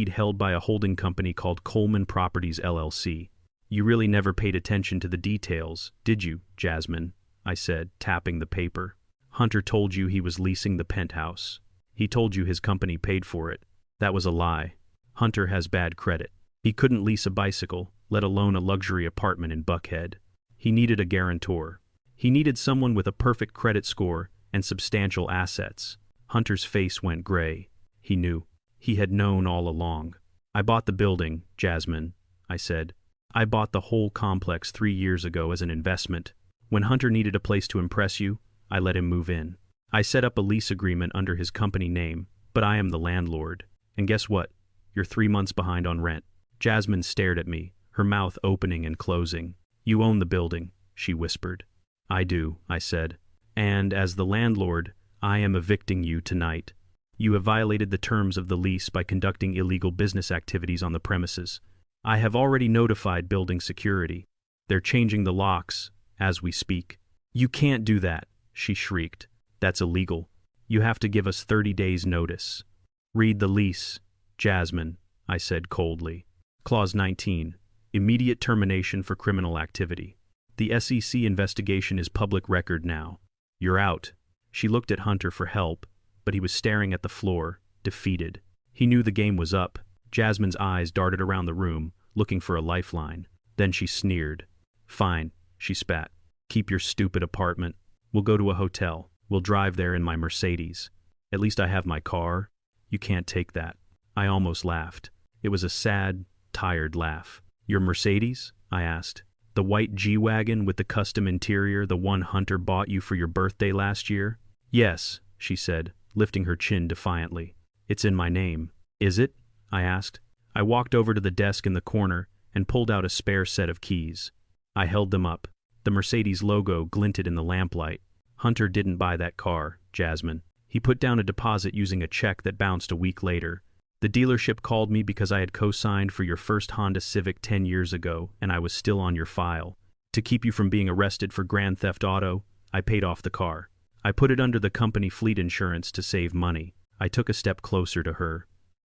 held by a holding company called Coleman Properties LLC. "You really never paid attention to the details, did you, Jasmine?" I said, tapping the paper. "Hunter told you he was leasing the penthouse. He told you his company paid for it. That was a lie. Hunter has bad credit. He couldn't lease a bicycle, let alone a luxury apartment in Buckhead. He needed a guarantor. He needed someone with a perfect credit score and substantial assets." Hunter's face went gray. He knew. He had known all along. "I bought the building, Jasmine," I said. "I bought the whole complex 3 years ago as an investment. When Hunter needed a place to impress you, I let him move in. I set up a lease agreement under his company name, but I am the landlord. And guess what? You're 3 months behind on rent." Jasmine stared at me, her mouth opening and closing. "You own the building," she whispered. "I do," I said. "And as the landlord, I am evicting you tonight. You have violated the terms of the lease by conducting illegal business activities on the premises. I have already notified building security. They're changing the locks as we speak." "You can't do that," she shrieked. "That's illegal. You have to give us 30 days' notice." "Read the lease, Jasmine," I said coldly. Clause 19. Immediate termination for criminal activity. The SEC investigation is public record now. You're out. She looked at Hunter for help, but he was staring at the floor, defeated. He knew the game was up. Jasmine's eyes darted around the room, looking for a lifeline. Then she sneered. Fine, she spat. Keep your stupid apartment. We'll go to a hotel. We'll drive there in my Mercedes. At least I have my car. You can't take that. I almost laughed. It was a sad, tired laugh. Your Mercedes? I asked. The white G-Wagon with the custom interior, the one Hunter bought you for your birthday last year? Yes, she said, lifting her chin defiantly. It's in my name. Is it? I asked. I walked over to the desk in the corner and pulled out a spare set of keys. I held them up. The Mercedes logo glinted in the lamplight. Hunter didn't buy that car, Jasmine. He put down a deposit using a check that bounced a week later. The dealership called me because I had co-signed for your first Honda Civic 10 years ago, and I was still on your file. To keep you from being arrested for grand theft auto, I paid off the car. I put it under the company fleet insurance to save money. I took a step closer to her.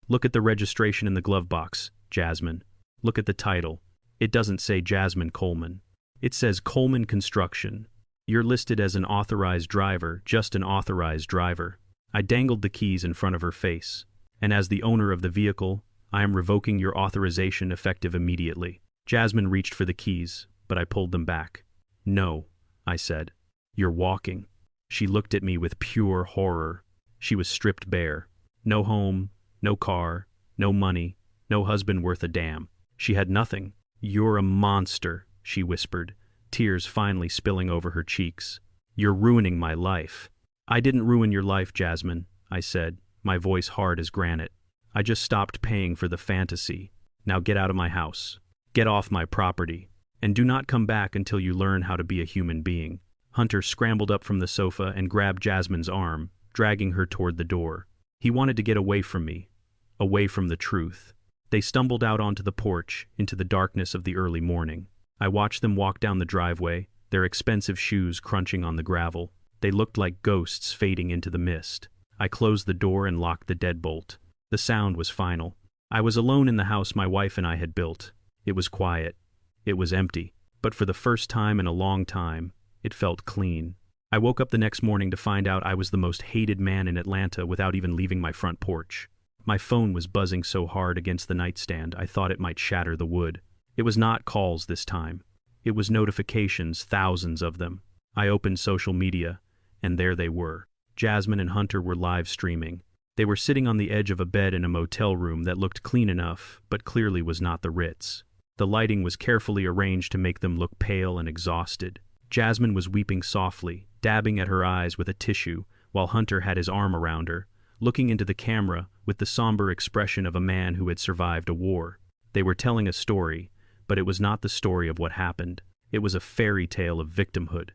Look at the registration in the glove box, Jasmine. Look at the title. It doesn't say Jasmine Coleman. It says Coleman Construction. You're listed as an authorized driver, just an authorized driver. I dangled the keys in front of her face. And as the owner of the vehicle, I am revoking your authorization effective immediately. Jasmine reached for the keys, but I pulled them back. No, I said. You're walking. She looked at me with pure horror. She was stripped bare. No home, no car, no money, no husband worth a damn. She had nothing. You're a monster, she whispered, tears finally spilling over her cheeks. You're ruining my life. I didn't ruin your life, Jasmine, I said, my voice hard as granite. I just stopped paying for the fantasy. Now get out of my house. Get off my property. And do not come back until you learn how to be a human being. Hunter scrambled up from the sofa and grabbed Jasmine's arm, dragging her toward the door. He wanted to get away from me, away from the truth. They stumbled out onto the porch, into the darkness of the early morning. I watched them walk down the driveway, their expensive shoes crunching on the gravel. They looked like ghosts fading into the mist. I closed the door and locked the deadbolt. The sound was final. I was alone in the house my wife and I had built. It was quiet. It was empty. But for the first time in a long time, it felt clean. I woke up the next morning to find out I was the most hated man in Atlanta without even leaving my front porch. My phone was buzzing so hard against the nightstand I thought it might shatter the wood. It was not calls this time. It was notifications, thousands of them. I opened social media, and there they were. Jasmine and Hunter were live streaming. They were sitting on the edge of a bed in a motel room that looked clean enough, but clearly was not the Ritz. The lighting was carefully arranged to make them look pale and exhausted. Jasmine was weeping softly, dabbing at her eyes with a tissue, while Hunter had his arm around her, looking into the camera with the somber expression of a man who had survived a war. They were telling a story, but it was not the story of what happened. It was a fairy tale of victimhood.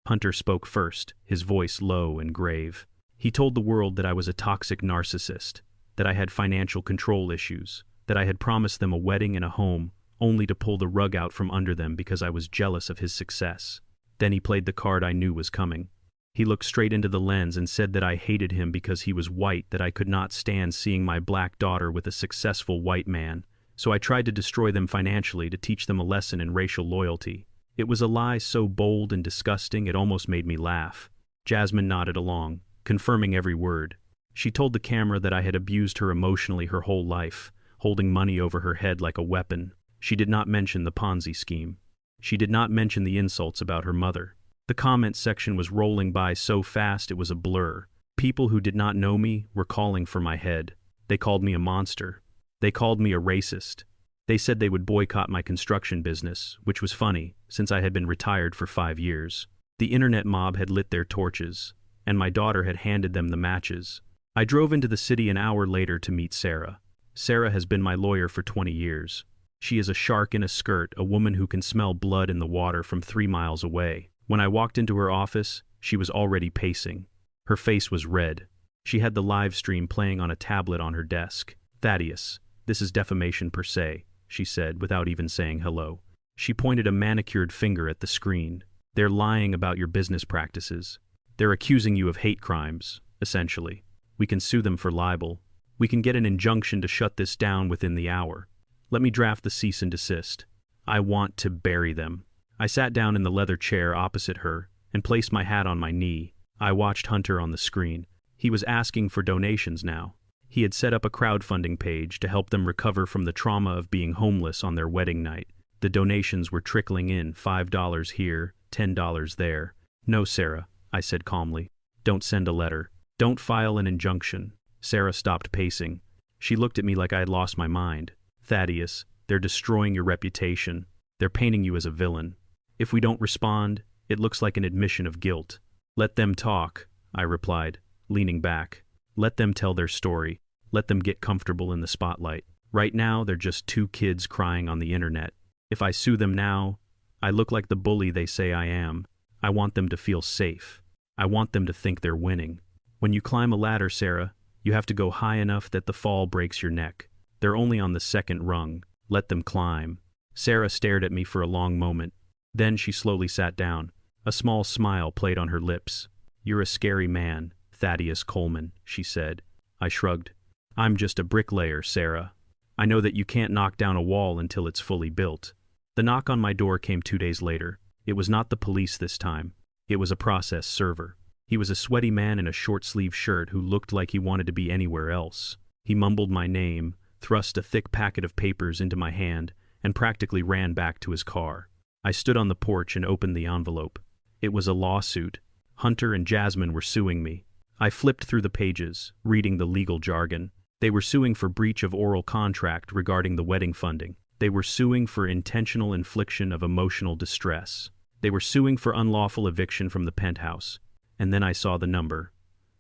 Hunter spoke first, his voice low and grave. He told the world that I was a toxic narcissist, that I had financial control issues, that I had promised them a wedding and a home, only to pull the rug out from under them because I was jealous of his success. Then he played the card I knew was coming. He looked straight into the lens and said that I hated him because he was white, that I could not stand seeing my black daughter with a successful white man, so I tried to destroy them financially to teach them a lesson in racial loyalty. It was a lie so bold and disgusting it almost made me laugh. Jasmine nodded along, confirming every word. She told the camera that I had abused her emotionally her whole life, holding money over her head like a weapon. She did not mention the Ponzi scheme. She did not mention the insults about her mother. The comment section was rolling by so fast it was a blur. People who did not know me were calling for my head. They called me a monster. They called me a racist. They said they would boycott my construction business, which was funny, since I had been retired for 5 years. The internet mob had lit their torches, and my daughter had handed them the matches. I drove into the city an hour later to meet Sarah. Sarah has been my lawyer for 20 years. She is a shark in a skirt, a woman who can smell blood in the water from 3 miles away. When I walked into her office, she was already pacing. Her face was red. She had the live stream playing on a tablet on her desk. "Thaddius, this is defamation per se," she said, without even saying hello. She pointed a manicured finger at the screen. "They're lying about your business practices. They're accusing you of hate crimes, essentially. We can sue them for libel. We can get an injunction to shut this down within the hour. Let me draft the cease and desist. I want to bury them. I sat down in the leather chair opposite her and placed my hat on my knee. I watched Hunter on the screen. He was asking for donations now. He had set up a crowdfunding page to help them recover from the trauma of being homeless on their wedding night. The donations were trickling in, $5 here, $10 there. No, Sarah, I said calmly. Don't send a letter. Don't file an injunction. Sarah stopped pacing. She looked at me like I had lost my mind. Thaddius, they're destroying your reputation. They're painting you as a villain. If we don't respond, it looks like an admission of guilt. Let them talk, I replied, leaning back. Let them tell their story. Let them get comfortable in the spotlight. Right now, they're just two kids crying on the internet. If I sue them now, I look like the bully they say I am. I want them to feel safe. I want them to think they're winning. When you climb a ladder, Sarah, you have to go high enough that the fall breaks your neck. They're only on the second rung. Let them climb. Sarah stared at me for a long moment. Then she slowly sat down. A small smile played on her lips. You're a scary man, Thaddius Coleman, she said. I shrugged. I'm just a bricklayer, Sarah. I know that you can't knock down a wall until it's fully built. The knock on my door came 2 days later. It was not the police this time. It was a process server. He was a sweaty man in a short-sleeved shirt who looked like he wanted to be anywhere else. He mumbled my name, thrust a thick packet of papers into my hand, and practically ran back to his car. I stood on the porch and opened the envelope. It was a lawsuit. Hunter and Jasmine were suing me. I flipped through the pages, reading the legal jargon. They were suing for breach of oral contract regarding the wedding funding. They were suing for intentional infliction of emotional distress. They were suing for unlawful eviction from the penthouse. And then I saw the number.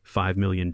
$5 million.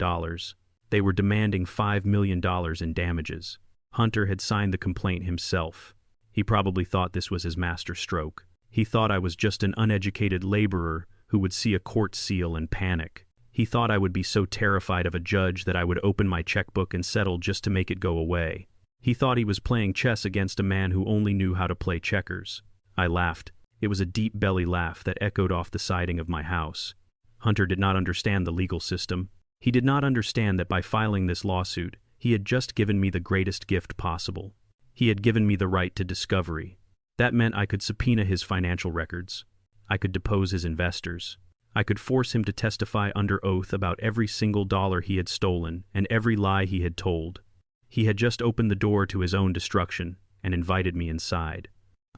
They were demanding $5 million in damages. Hunter had signed the complaint himself. He probably thought this was his master stroke. He thought I was just an uneducated laborer who would see a court seal and panic. He thought I would be so terrified of a judge that I would open my checkbook and settle just to make it go away. He thought he was playing chess against a man who only knew how to play checkers. I laughed. It was a deep belly laugh that echoed off the siding of my house. Hunter did not understand the legal system. He did not understand that by filing this lawsuit, he had just given me the greatest gift possible. He had given me the right to discovery. That meant I could subpoena his financial records. I could depose his investors. I could force him to testify under oath about every single dollar he had stolen and every lie he had told. He had just opened the door to his own destruction and invited me inside.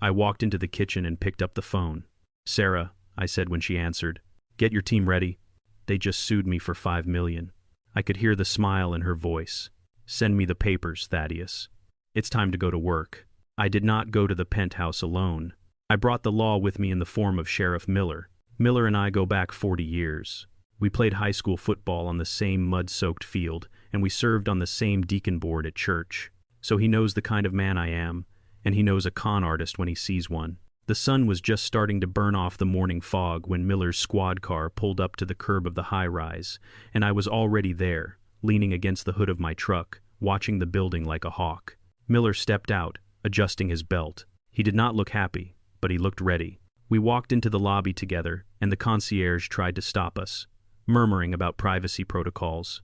I walked into the kitchen and picked up the phone. Sarah, I said when she answered, get your team ready. They just sued me for $5 million. I could hear the smile in her voice. Send me the papers, Thaddius. It's time to go to work. I did not go to the penthouse alone. I brought the law with me in the form of Sheriff Miller. Miller and I go back 40 years. We played high school football on the same mud-soaked field, and we served on the same deacon board at church. So he knows the kind of man I am, and he knows a con artist when he sees one. The sun was just starting to burn off the morning fog when Miller's squad car pulled up to the curb of the high-rise, and I was already there, leaning against the hood of my truck, watching the building like a hawk. Miller stepped out, adjusting his belt. He did not look happy, but he looked ready. We walked into the lobby together, and the concierge tried to stop us, murmuring about privacy protocols.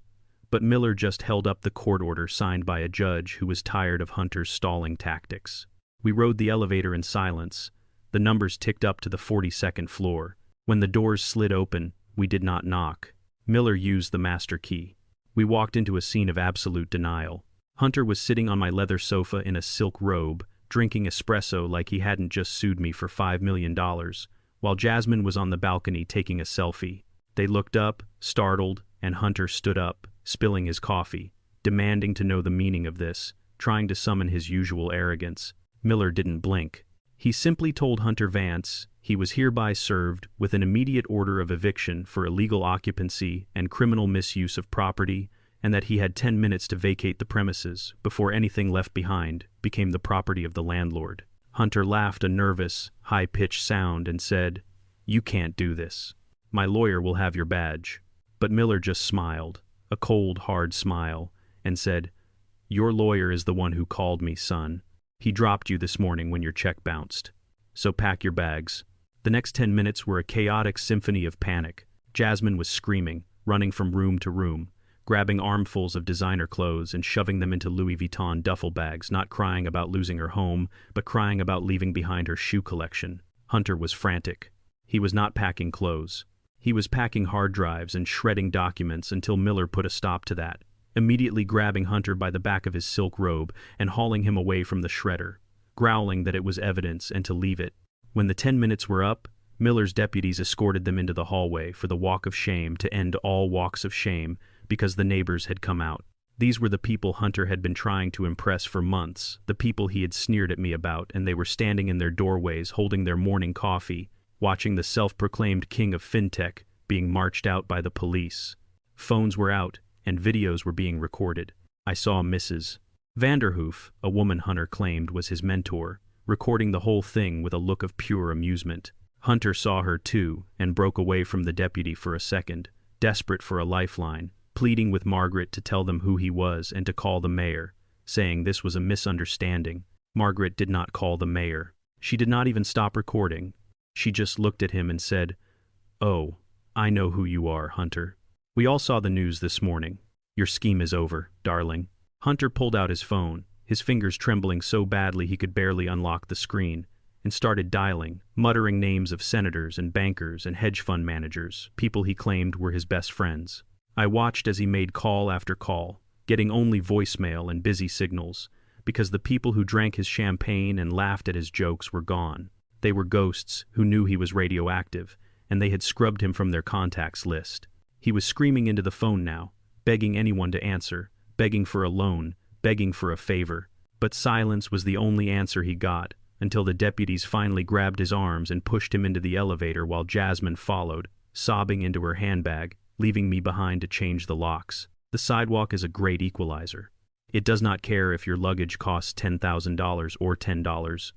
But Miller just held up the court order signed by a judge who was tired of Hunter's stalling tactics. We rode the elevator in silence. The numbers ticked up to the 42nd floor. When the doors slid open, we did not knock. Miller used the master key. We walked into a scene of absolute denial. Hunter was sitting on my leather sofa in a silk robe, drinking espresso like he hadn't just sued me for $5 million, while Jasmine was on the balcony taking a selfie. They looked up, startled, and Hunter stood up, spilling his coffee, demanding to know the meaning of this, trying to summon his usual arrogance. Miller didn't blink. He simply told Hunter Vance he was hereby served with an immediate order of eviction for illegal occupancy and criminal misuse of property, and that he had 10 minutes to vacate the premises before anything left behind became the property of the landlord. Hunter laughed a nervous, high-pitched sound and said, "You can't do this. My lawyer will have your badge." But Miller just smiled, a cold, hard smile, and said, "Your lawyer is the one who called me, son. He dropped you this morning when your check bounced. So pack your bags." The next 10 minutes were a chaotic symphony of panic. Jasmine was screaming, running from room to room, grabbing armfuls of designer clothes and shoving them into Louis Vuitton duffel bags, not crying about losing her home, but crying about leaving behind her shoe collection. Hunter was frantic. He was not packing clothes. He was packing hard drives and shredding documents until Miller put a stop to that, immediately grabbing Hunter by the back of his silk robe and hauling him away from the shredder, growling that it was evidence and to leave it. When the 10 minutes were up, Miller's deputies escorted them into the hallway for the walk of shame to end all walks of shame because the neighbors had come out. These were the people Hunter had been trying to impress for months, the people he had sneered at me about, and they were standing in their doorways holding their morning coffee, watching the self-proclaimed king of fintech being marched out by the police. Phones were out, and videos were being recorded. I saw Mrs. Vanderhoof, a woman Hunter claimed was his mentor, recording the whole thing with a look of pure amusement. Hunter saw her too, and broke away from the deputy for a second, desperate for a lifeline, pleading with Margaret to tell them who he was and to call the mayor, saying this was a misunderstanding. Margaret did not call the mayor. She did not even stop recording. She just looked at him and said, "Oh, I know who you are, Hunter. We all saw the news this morning. Your scheme is over, darling." Hunter pulled out his phone, his fingers trembling so badly he could barely unlock the screen, and started dialing, muttering names of senators and bankers and hedge fund managers, people he claimed were his best friends. I watched as he made call after call, getting only voicemail and busy signals, because the people who drank his champagne and laughed at his jokes were gone. They were ghosts who knew he was radioactive, and they had scrubbed him from their contacts list. He was screaming into the phone now, begging anyone to answer, begging for a loan, begging for a favor. But silence was the only answer he got, until the deputies finally grabbed his arms and pushed him into the elevator while Jasmine followed, sobbing into her handbag, leaving me behind to change the locks. The sidewalk is a great equalizer. It does not care if your luggage costs $10,000 or $10,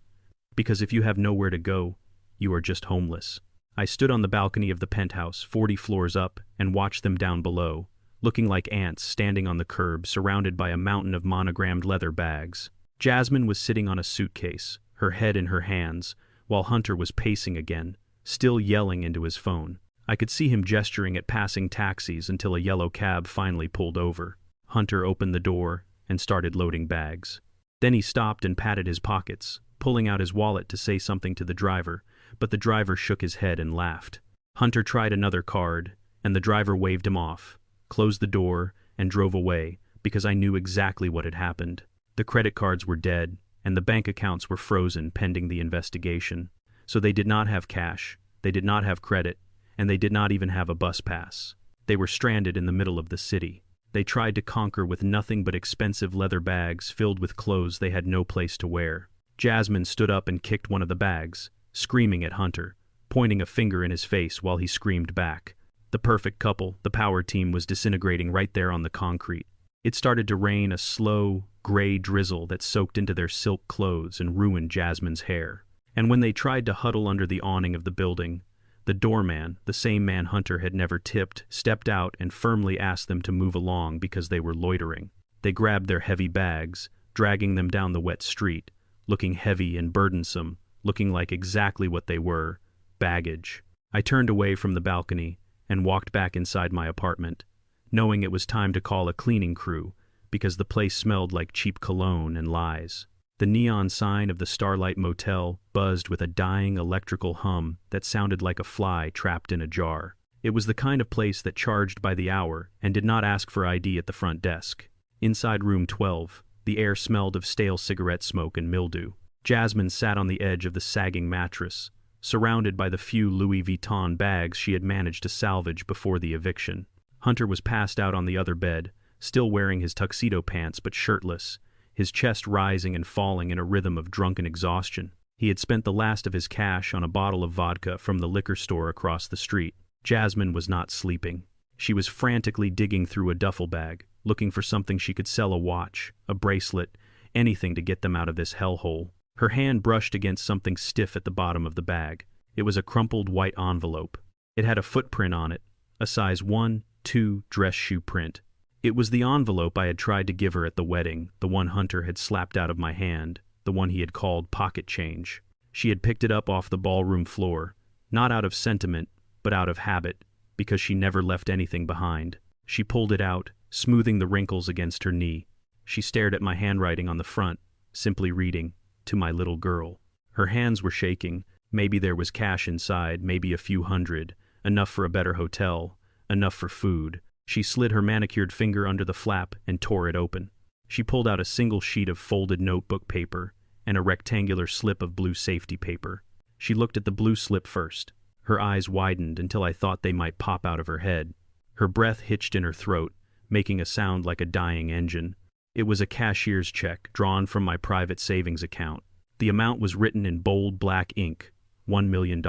because if you have nowhere to go, you are just homeless. I stood on the balcony of the penthouse, 40 floors up, and watched them down below, looking like ants standing on the curb surrounded by a mountain of monogrammed leather bags. Jasmine was sitting on a suitcase, her head in her hands, while Hunter was pacing again, still yelling into his phone. I could see him gesturing at passing taxis until a yellow cab finally pulled over. Hunter opened the door and started loading bags. Then he stopped and patted his pockets, pulling out his wallet to say something to the driver, but the driver shook his head and laughed. Hunter tried another card, and the driver waved him off, closed the door, and drove away, because I knew exactly what had happened. The credit cards were dead, and the bank accounts were frozen pending the investigation. So they did not have cash, they did not have credit, and they did not even have a bus pass. They were stranded in the middle of the city. They tried to conquer with nothing but expensive leather bags filled with clothes they had no place to wear. Jasmine stood up and kicked one of the bags, screaming at Hunter, pointing a finger in his face while he screamed back. The perfect couple, the power team, was disintegrating right there on the concrete. It started to rain a slow, gray drizzle that soaked into their silk clothes and ruined Jasmine's hair. And when they tried to huddle under the awning of the building, the doorman, the same man Hunter had never tipped, stepped out and firmly asked them to move along because they were loitering. They grabbed their heavy bags, dragging them down the wet street, looking heavy and burdensome, looking like exactly what they were, baggage. I turned away from the balcony and walked back inside my apartment, knowing it was time to call a cleaning crew because the place smelled like cheap cologne and lies. The neon sign of the Starlight Motel buzzed with a dying electrical hum that sounded like a fly trapped in a jar. It was the kind of place that charged by the hour and did not ask for ID at the front desk. Inside room 12, the air smelled of stale cigarette smoke and mildew. Jasmine sat on the edge of the sagging mattress, surrounded by the few Louis Vuitton bags she had managed to salvage before the eviction. Hunter was passed out on the other bed, still wearing his tuxedo pants but shirtless, his chest rising and falling in a rhythm of drunken exhaustion. He had spent the last of his cash on a bottle of vodka from the liquor store across the street. Jasmine was not sleeping. She was frantically digging through a duffel bag, looking for something she could sell, a watch, a bracelet, anything to get them out of this hellhole. Her hand brushed against something stiff at the bottom of the bag. It was a crumpled white envelope. It had a footprint on it, a size 1-2 dress shoe print. It was the envelope I had tried to give her at the wedding, the one Hunter had slapped out of my hand, the one he had called pocket change. She had picked it up off the ballroom floor, not out of sentiment, but out of habit, because she never left anything behind. She pulled it out, smoothing the wrinkles against her knee. She stared at my handwriting on the front, simply reading, "To my little girl." Her hands were shaking, Maybe there was cash inside, maybe a few hundred, enough for a better hotel, enough for food. She slid her manicured finger under the flap and tore it open. She pulled out a single sheet of folded notebook paper and a rectangular slip of blue safety paper. She looked at the blue slip first. Her eyes widened until I thought they might pop out of her head. Her breath hitched in her throat, making a sound like a dying engine. It was a cashier's check drawn from my private savings account. The amount was written in bold black ink, $1 million.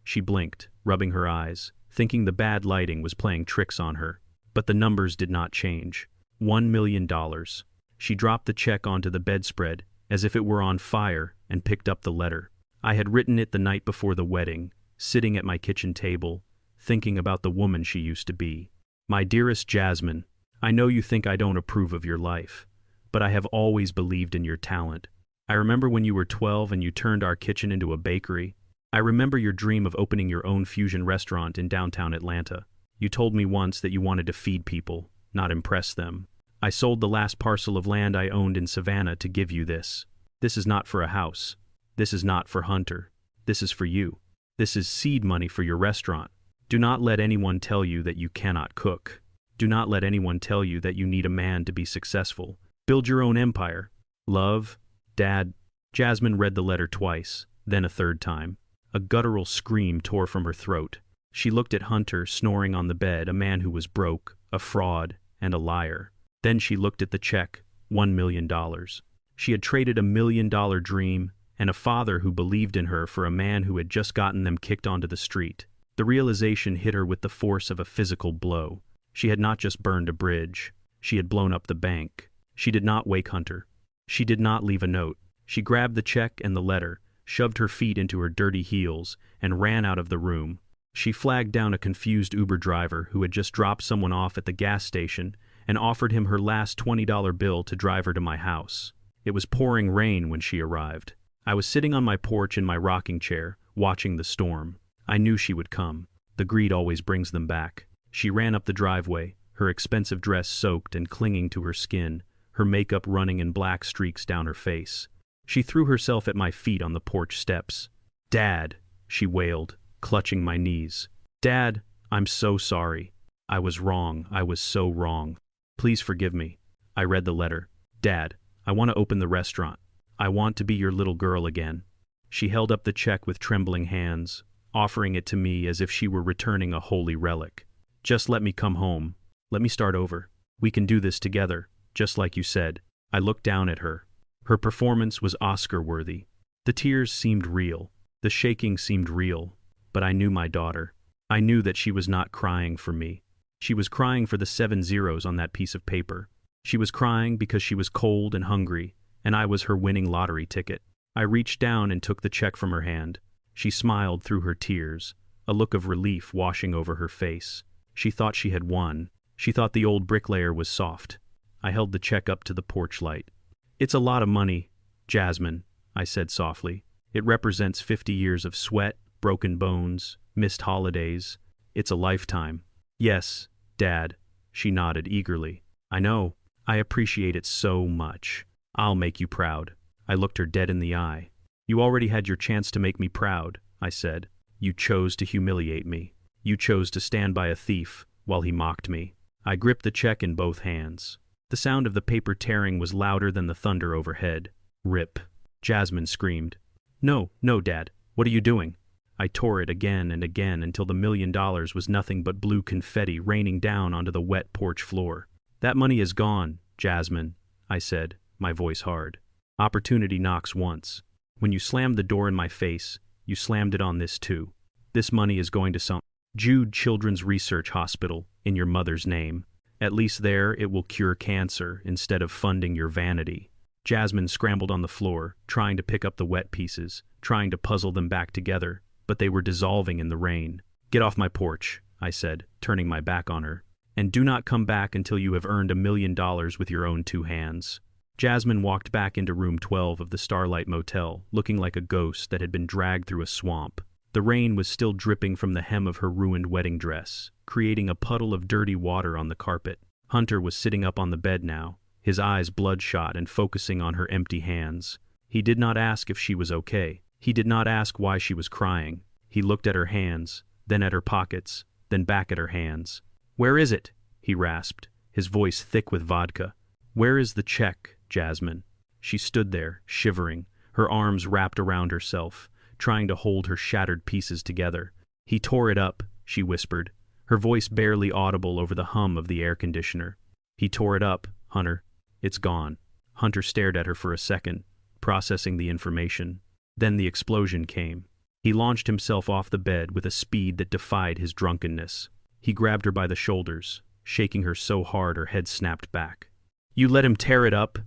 She blinked, rubbing her eyes, thinking the bad lighting was playing tricks on her. But the numbers did not change. $1 million. She dropped the check onto the bedspread, as if it were on fire, and picked up the letter. I had written it the night before the wedding, sitting at my kitchen table, thinking about the woman she used to be. My dearest Jasmine, I know you think I don't approve of your life, but I have always believed in your talent. I remember when you were 12 and you turned our kitchen into a bakery. I remember your dream of opening your own fusion restaurant in downtown Atlanta. You told me once that you wanted to feed people, not impress them. I sold the last parcel of land I owned in Savannah to give you this. This is not for a house. This is not for Hunter. This is for you. This is seed money for your restaurant. Do not let anyone tell you that you cannot cook. Do not let anyone tell you that you need a man to be successful. Build your own empire. Love, Dad. Jasmine read the letter twice, then a third time. A guttural scream tore from her throat. She looked at Hunter snoring on the bed, a man who was broke, a fraud, and a liar. Then she looked at the check, $1 million. She had traded $1 million dream and a father who believed in her for a man who had just gotten them kicked onto the street. The realization hit her with the force of a physical blow. She had not just burned a bridge. She had blown up the bank. She did not wake Hunter. She did not leave a note. She grabbed the check and the letter, shoved her feet into her dirty heels, and ran out of the room. She flagged down a confused Uber driver who had just dropped someone off at the gas station and offered him her last $20 bill to drive her to my house. It was pouring rain when she arrived. I was sitting on my porch in my rocking chair, watching the storm. I knew she would come. The greed always brings them back. She ran up the driveway, her expensive dress soaked and clinging to her skin, her makeup running in black streaks down her face. She threw herself at my feet on the porch steps. "Dad," she wailed, clutching my knees. "Dad, I'm so sorry. I was wrong. I was so wrong. Please forgive me." I read the letter. "Dad, I want to open the restaurant. I want to be your little girl again." She held up the check with trembling hands, offering it to me as if she were returning a holy relic. "Just let me come home. Let me start over. We can do this together, just like you said." I looked down at her. Her performance was Oscar-worthy. The tears seemed real. The shaking seemed real. But I knew my daughter. I knew that she was not crying for me. She was crying for the 7 zeros on that piece of paper. She was crying because she was cold and hungry, and I was her winning lottery ticket. I reached down and took the check from her hand. She smiled through her tears, a look of relief washing over her face. She thought she had won. She thought the old bricklayer was soft. I held the check up to the porch light. "It's a lot of money, Jasmine," I said softly. "It represents 50 years of sweat, broken bones, missed holidays. It's a lifetime." "Yes, Dad," she nodded eagerly. "I know. I appreciate it so much. I'll make you proud." I looked her dead in the eye. "You already had your chance to make me proud," I said. "You chose to humiliate me. You chose to stand by a thief while he mocked me." I gripped the check in both hands. The sound of the paper tearing was louder than the thunder overhead. "Rip," Jasmine screamed. "No, no, Dad. What are you doing?" I tore it again and again until the $1 million was nothing but blue confetti raining down onto the wet porch floor. "That money is gone, Jasmine," I said, my voice hard. "Opportunity knocks once. When you slammed the door in my face, you slammed it on this too. This money is going to some Jude Children's Research Hospital in your mother's name. At least there it will cure cancer instead of funding your vanity." Jasmine scrambled on the floor, trying to pick up the wet pieces, trying to puzzle them back together, but they were dissolving in the rain. "Get off my porch," I said, turning my back on her. "And do not come back until you have earned $1 million with your own 2 hands." Jasmine walked back into room 12 of the Starlight Motel, looking like a ghost that had been dragged through a swamp. The rain was still dripping from the hem of her ruined wedding dress, creating a puddle of dirty water on the carpet. Hunter was sitting up on the bed now, his eyes bloodshot and focusing on her empty hands. He did not ask if she was okay. He did not ask why she was crying. He looked at her hands, then at her pockets, then back at her hands. "Where is it?" he rasped, his voice thick with vodka. "Where is the check, Jasmine?" She stood there, shivering, her arms wrapped around herself, trying to hold her shattered pieces together. "He tore it up," she whispered, her voice barely audible over the hum of the air conditioner. "He tore it up, Hunter. It's gone." Hunter stared at her for a second, processing the information. Then the explosion came. He launched himself off the bed with a speed that defied his drunkenness. He grabbed her by the shoulders, shaking her so hard her head snapped back. "You let him tear it up?"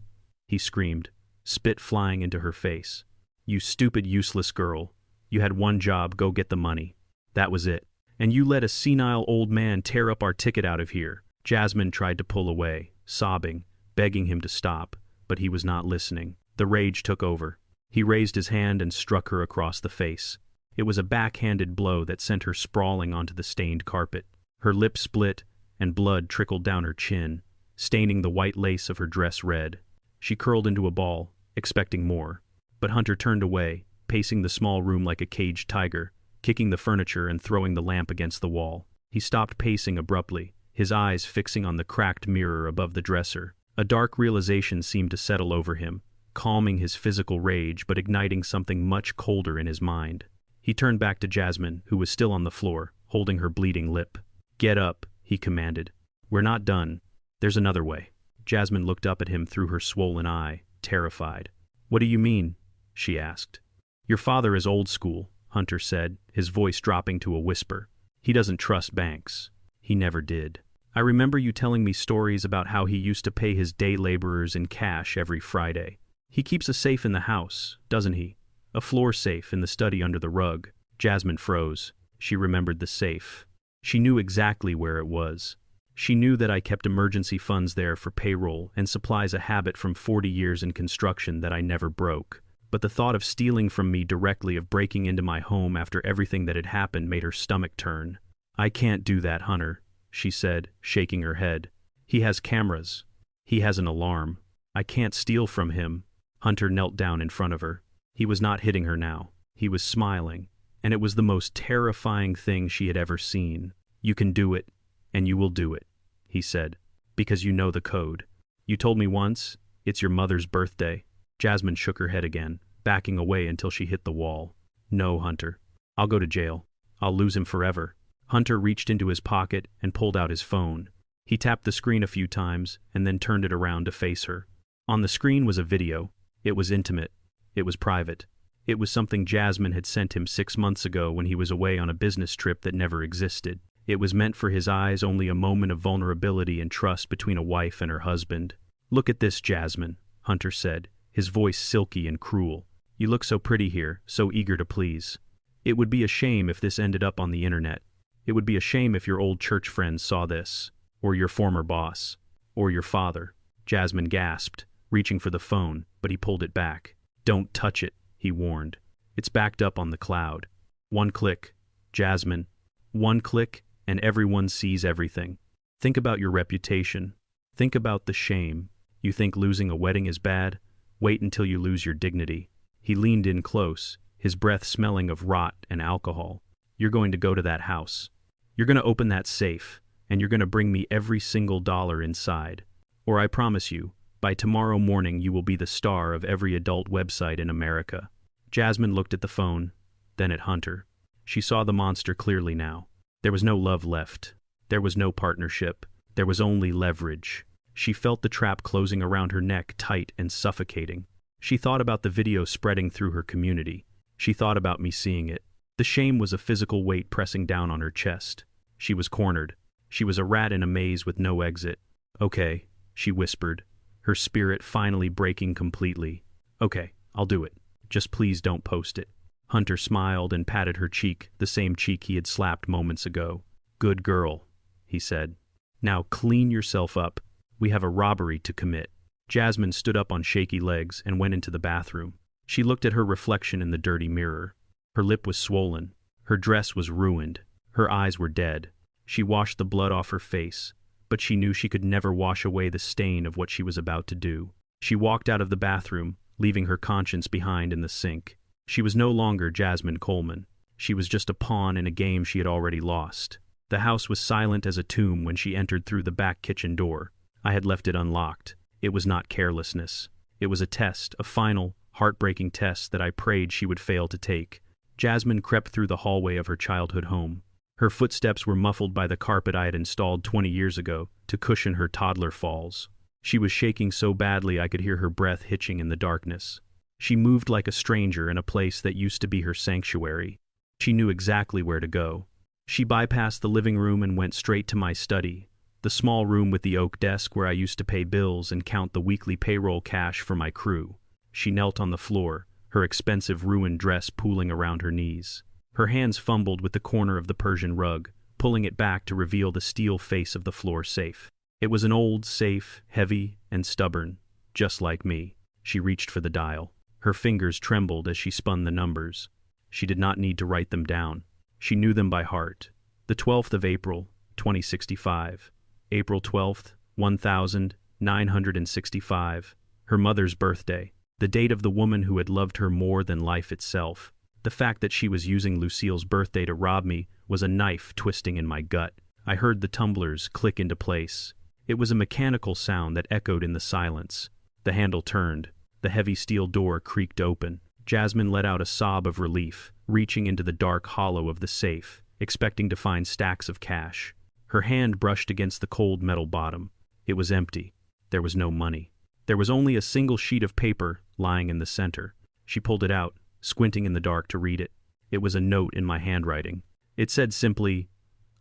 he screamed, spit flying into her face. "You stupid, useless girl. You had one job, go get the money. That was it. And you let a senile old man tear up our ticket out of here." Jasmine tried to pull away, sobbing, begging him to stop, but he was not listening. The rage took over. He raised his hand and struck her across the face. It was a backhanded blow that sent her sprawling onto the stained carpet. Her lips split, and blood trickled down her chin, staining the white lace of her dress red. She curled into a ball, expecting more. But Hunter turned away, pacing the small room like a caged tiger, kicking the furniture and throwing the lamp against the wall. He stopped pacing abruptly, his eyes fixing on the cracked mirror above the dresser. A dark realization seemed to settle over him, calming his physical rage but igniting something much colder in his mind. He turned back to Jasmine, who was still on the floor, holding her bleeding lip. "Get up," he commanded. "We're not done. There's another way." Jasmine looked up at him through her swollen eye, terrified. "What do you mean?" she asked. "Your father is old school," Hunter said, his voice dropping to a whisper. "He doesn't trust banks. He never did. I remember you telling me stories about how he used to pay his day laborers in cash every Friday. He keeps a safe in the house, doesn't he? A floor safe in the study under the rug." Jasmine froze. She remembered the safe. She knew exactly where it was. She knew that I kept emergency funds there for payroll and supplies, a habit from 40 years in construction that I never broke. But the thought of stealing from me directly, of breaking into my home after everything that had happened, made her stomach turn. "I can't do that, Hunter," she said, shaking her head. "He has cameras. He has an alarm. I can't steal from him." Hunter knelt down in front of her. He was not hitting her now. He was smiling, and it was the most terrifying thing she had ever seen. "You can do it, and you will do it," he said, "because you know the code. You told me once, it's your mother's birthday." Jasmine shook her head again, backing away until she hit the wall. "No, Hunter. I'll go to jail. I'll lose him forever." Hunter reached into his pocket and pulled out his phone. He tapped the screen a few times and then turned it around to face her. On the screen was a video. It was intimate. It was private. It was something Jasmine had sent him 6 months ago when he was away on a business trip that never existed. It was meant for his eyes, only a moment of vulnerability and trust between a wife and her husband. "Look at this, Jasmine," Hunter said, his voice silky and cruel. "You look so pretty here, so eager to please. It would be a shame if this ended up on the internet. It would be a shame if your old church friends saw this, or your former boss, or your father." Jasmine gasped, reaching for the phone, but he pulled it back. "Don't touch it," he warned. "It's backed up on the cloud. One click, Jasmine. One click, and everyone sees everything. Think about your reputation. Think about the shame. You think losing a wedding is bad? Wait until you lose your dignity." He leaned in close, his breath smelling of rot and alcohol. "You're going to go to that house. You're going to open that safe, and you're going to bring me every single dollar inside. Or I promise you, by tomorrow morning you will be the star of every adult website in America." Jasmine looked at the phone, then at Hunter. She saw the monster clearly now. There was no love left. There was no partnership. There was only leverage. She felt the trap closing around her neck, tight and suffocating. She thought about the video spreading through her community. She thought about me seeing it. The shame was a physical weight pressing down on her chest. She was cornered. She was a rat in a maze with no exit. "Okay," she whispered, her spirit finally breaking completely. "Okay, I'll do it. Just please don't post it." Hunter smiled and patted her cheek, the same cheek he had slapped moments ago. "Good girl," he said. "Now clean yourself up. We have a robbery to commit." Jasmine stood up on shaky legs and went into the bathroom. She looked at her reflection in the dirty mirror. Her lip was swollen. Her dress was ruined. Her eyes were dead. She washed the blood off her face, but she knew she could never wash away the stain of what she was about to do. She walked out of the bathroom, leaving her conscience behind in the sink. She was no longer Jasmine Coleman. She was just a pawn in a game she had already lost. The house was silent as a tomb when she entered through the back kitchen door. I had left it unlocked. It was not carelessness. It was a test, a final, heartbreaking test that I prayed she would fail to take. Jasmine crept through the hallway of her childhood home. Her footsteps were muffled by the carpet I had installed 20 years ago to cushion her toddler falls. She was shaking so badly I could hear her breath hitching in the darkness. She moved like a stranger in a place that used to be her sanctuary. She knew exactly where to go. She bypassed the living room and went straight to my study, the small room with the oak desk where I used to pay bills and count the weekly payroll cash for my crew. She knelt on the floor, her expensive ruined dress pooling around her knees. Her hands fumbled with the corner of the Persian rug, pulling it back to reveal the steel face of the floor safe. It was an old safe, heavy and stubborn, just like me. She reached for the dial. Her fingers trembled as she spun the numbers. She did not need to write them down. She knew them by heart. The 12th of April, 2065. April 12th, 1965. Her mother's birthday. The date of the woman who had loved her more than life itself. The fact that she was using Lucille's birthday to rob me was a knife twisting in my gut. I heard the tumblers click into place. It was a mechanical sound that echoed in the silence. The handle turned. The heavy steel door creaked open. Jasmine let out a sob of relief, reaching into the dark hollow of the safe, expecting to find stacks of cash. Her hand brushed against the cold metal bottom. It was empty. There was no money. There was only a single sheet of paper lying in the center. She pulled it out, squinting in the dark to read it. It was a note in my handwriting. It said simply,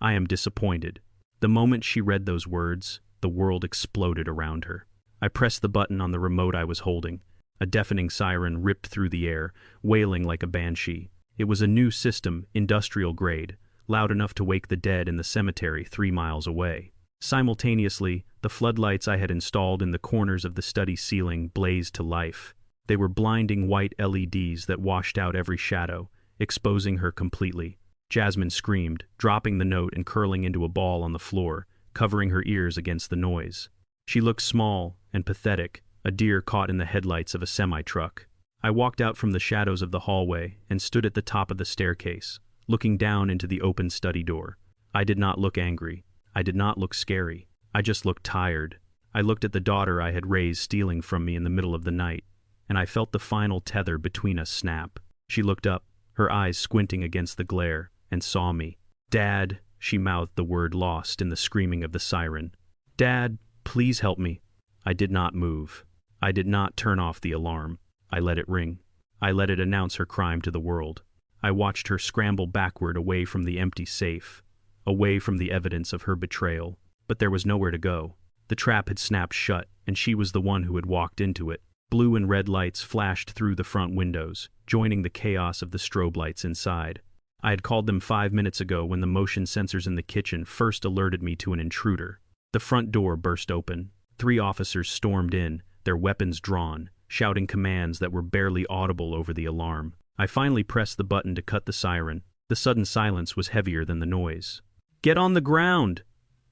"I am disappointed." The moment she read those words, the world exploded around her. I pressed the button on the remote I was holding. A deafening siren ripped through the air, wailing like a banshee. It was a new system, industrial grade, loud enough to wake the dead in the cemetery 3 miles away. Simultaneously, the floodlights I had installed in the corners of the study ceiling blazed to life. They were blinding white LEDs that washed out every shadow, exposing her completely. Jasmine screamed, dropping the note and curling into a ball on the floor, covering her ears against the noise. She looked small and pathetic, a deer caught in the headlights of a semi-truck. I walked out from the shadows of the hallway and stood at the top of the staircase, looking down into the open study door. I did not look angry. I did not look scary. I just looked tired. I looked at the daughter I had raised stealing from me in the middle of the night, and I felt the final tether between us snap. She looked up, her eyes squinting against the glare, and saw me. "Dad," she mouthed the word lost in the screaming of the siren. "Dad, please help me." I did not move. I did not turn off the alarm. I let it ring. I let it announce her crime to the world. I watched her scramble backward away from the empty safe, away from the evidence of her betrayal. But there was nowhere to go. The trap had snapped shut, and she was the one who had walked into it. Blue and red lights flashed through the front windows, joining the chaos of the strobe lights inside. I had called them 5 minutes ago when the motion sensors in the kitchen first alerted me to an intruder. The front door burst open. 3 officers stormed in, their weapons drawn, shouting commands that were barely audible over the alarm. I finally pressed the button to cut the siren. The sudden silence was heavier than the noise. "Get on the ground!"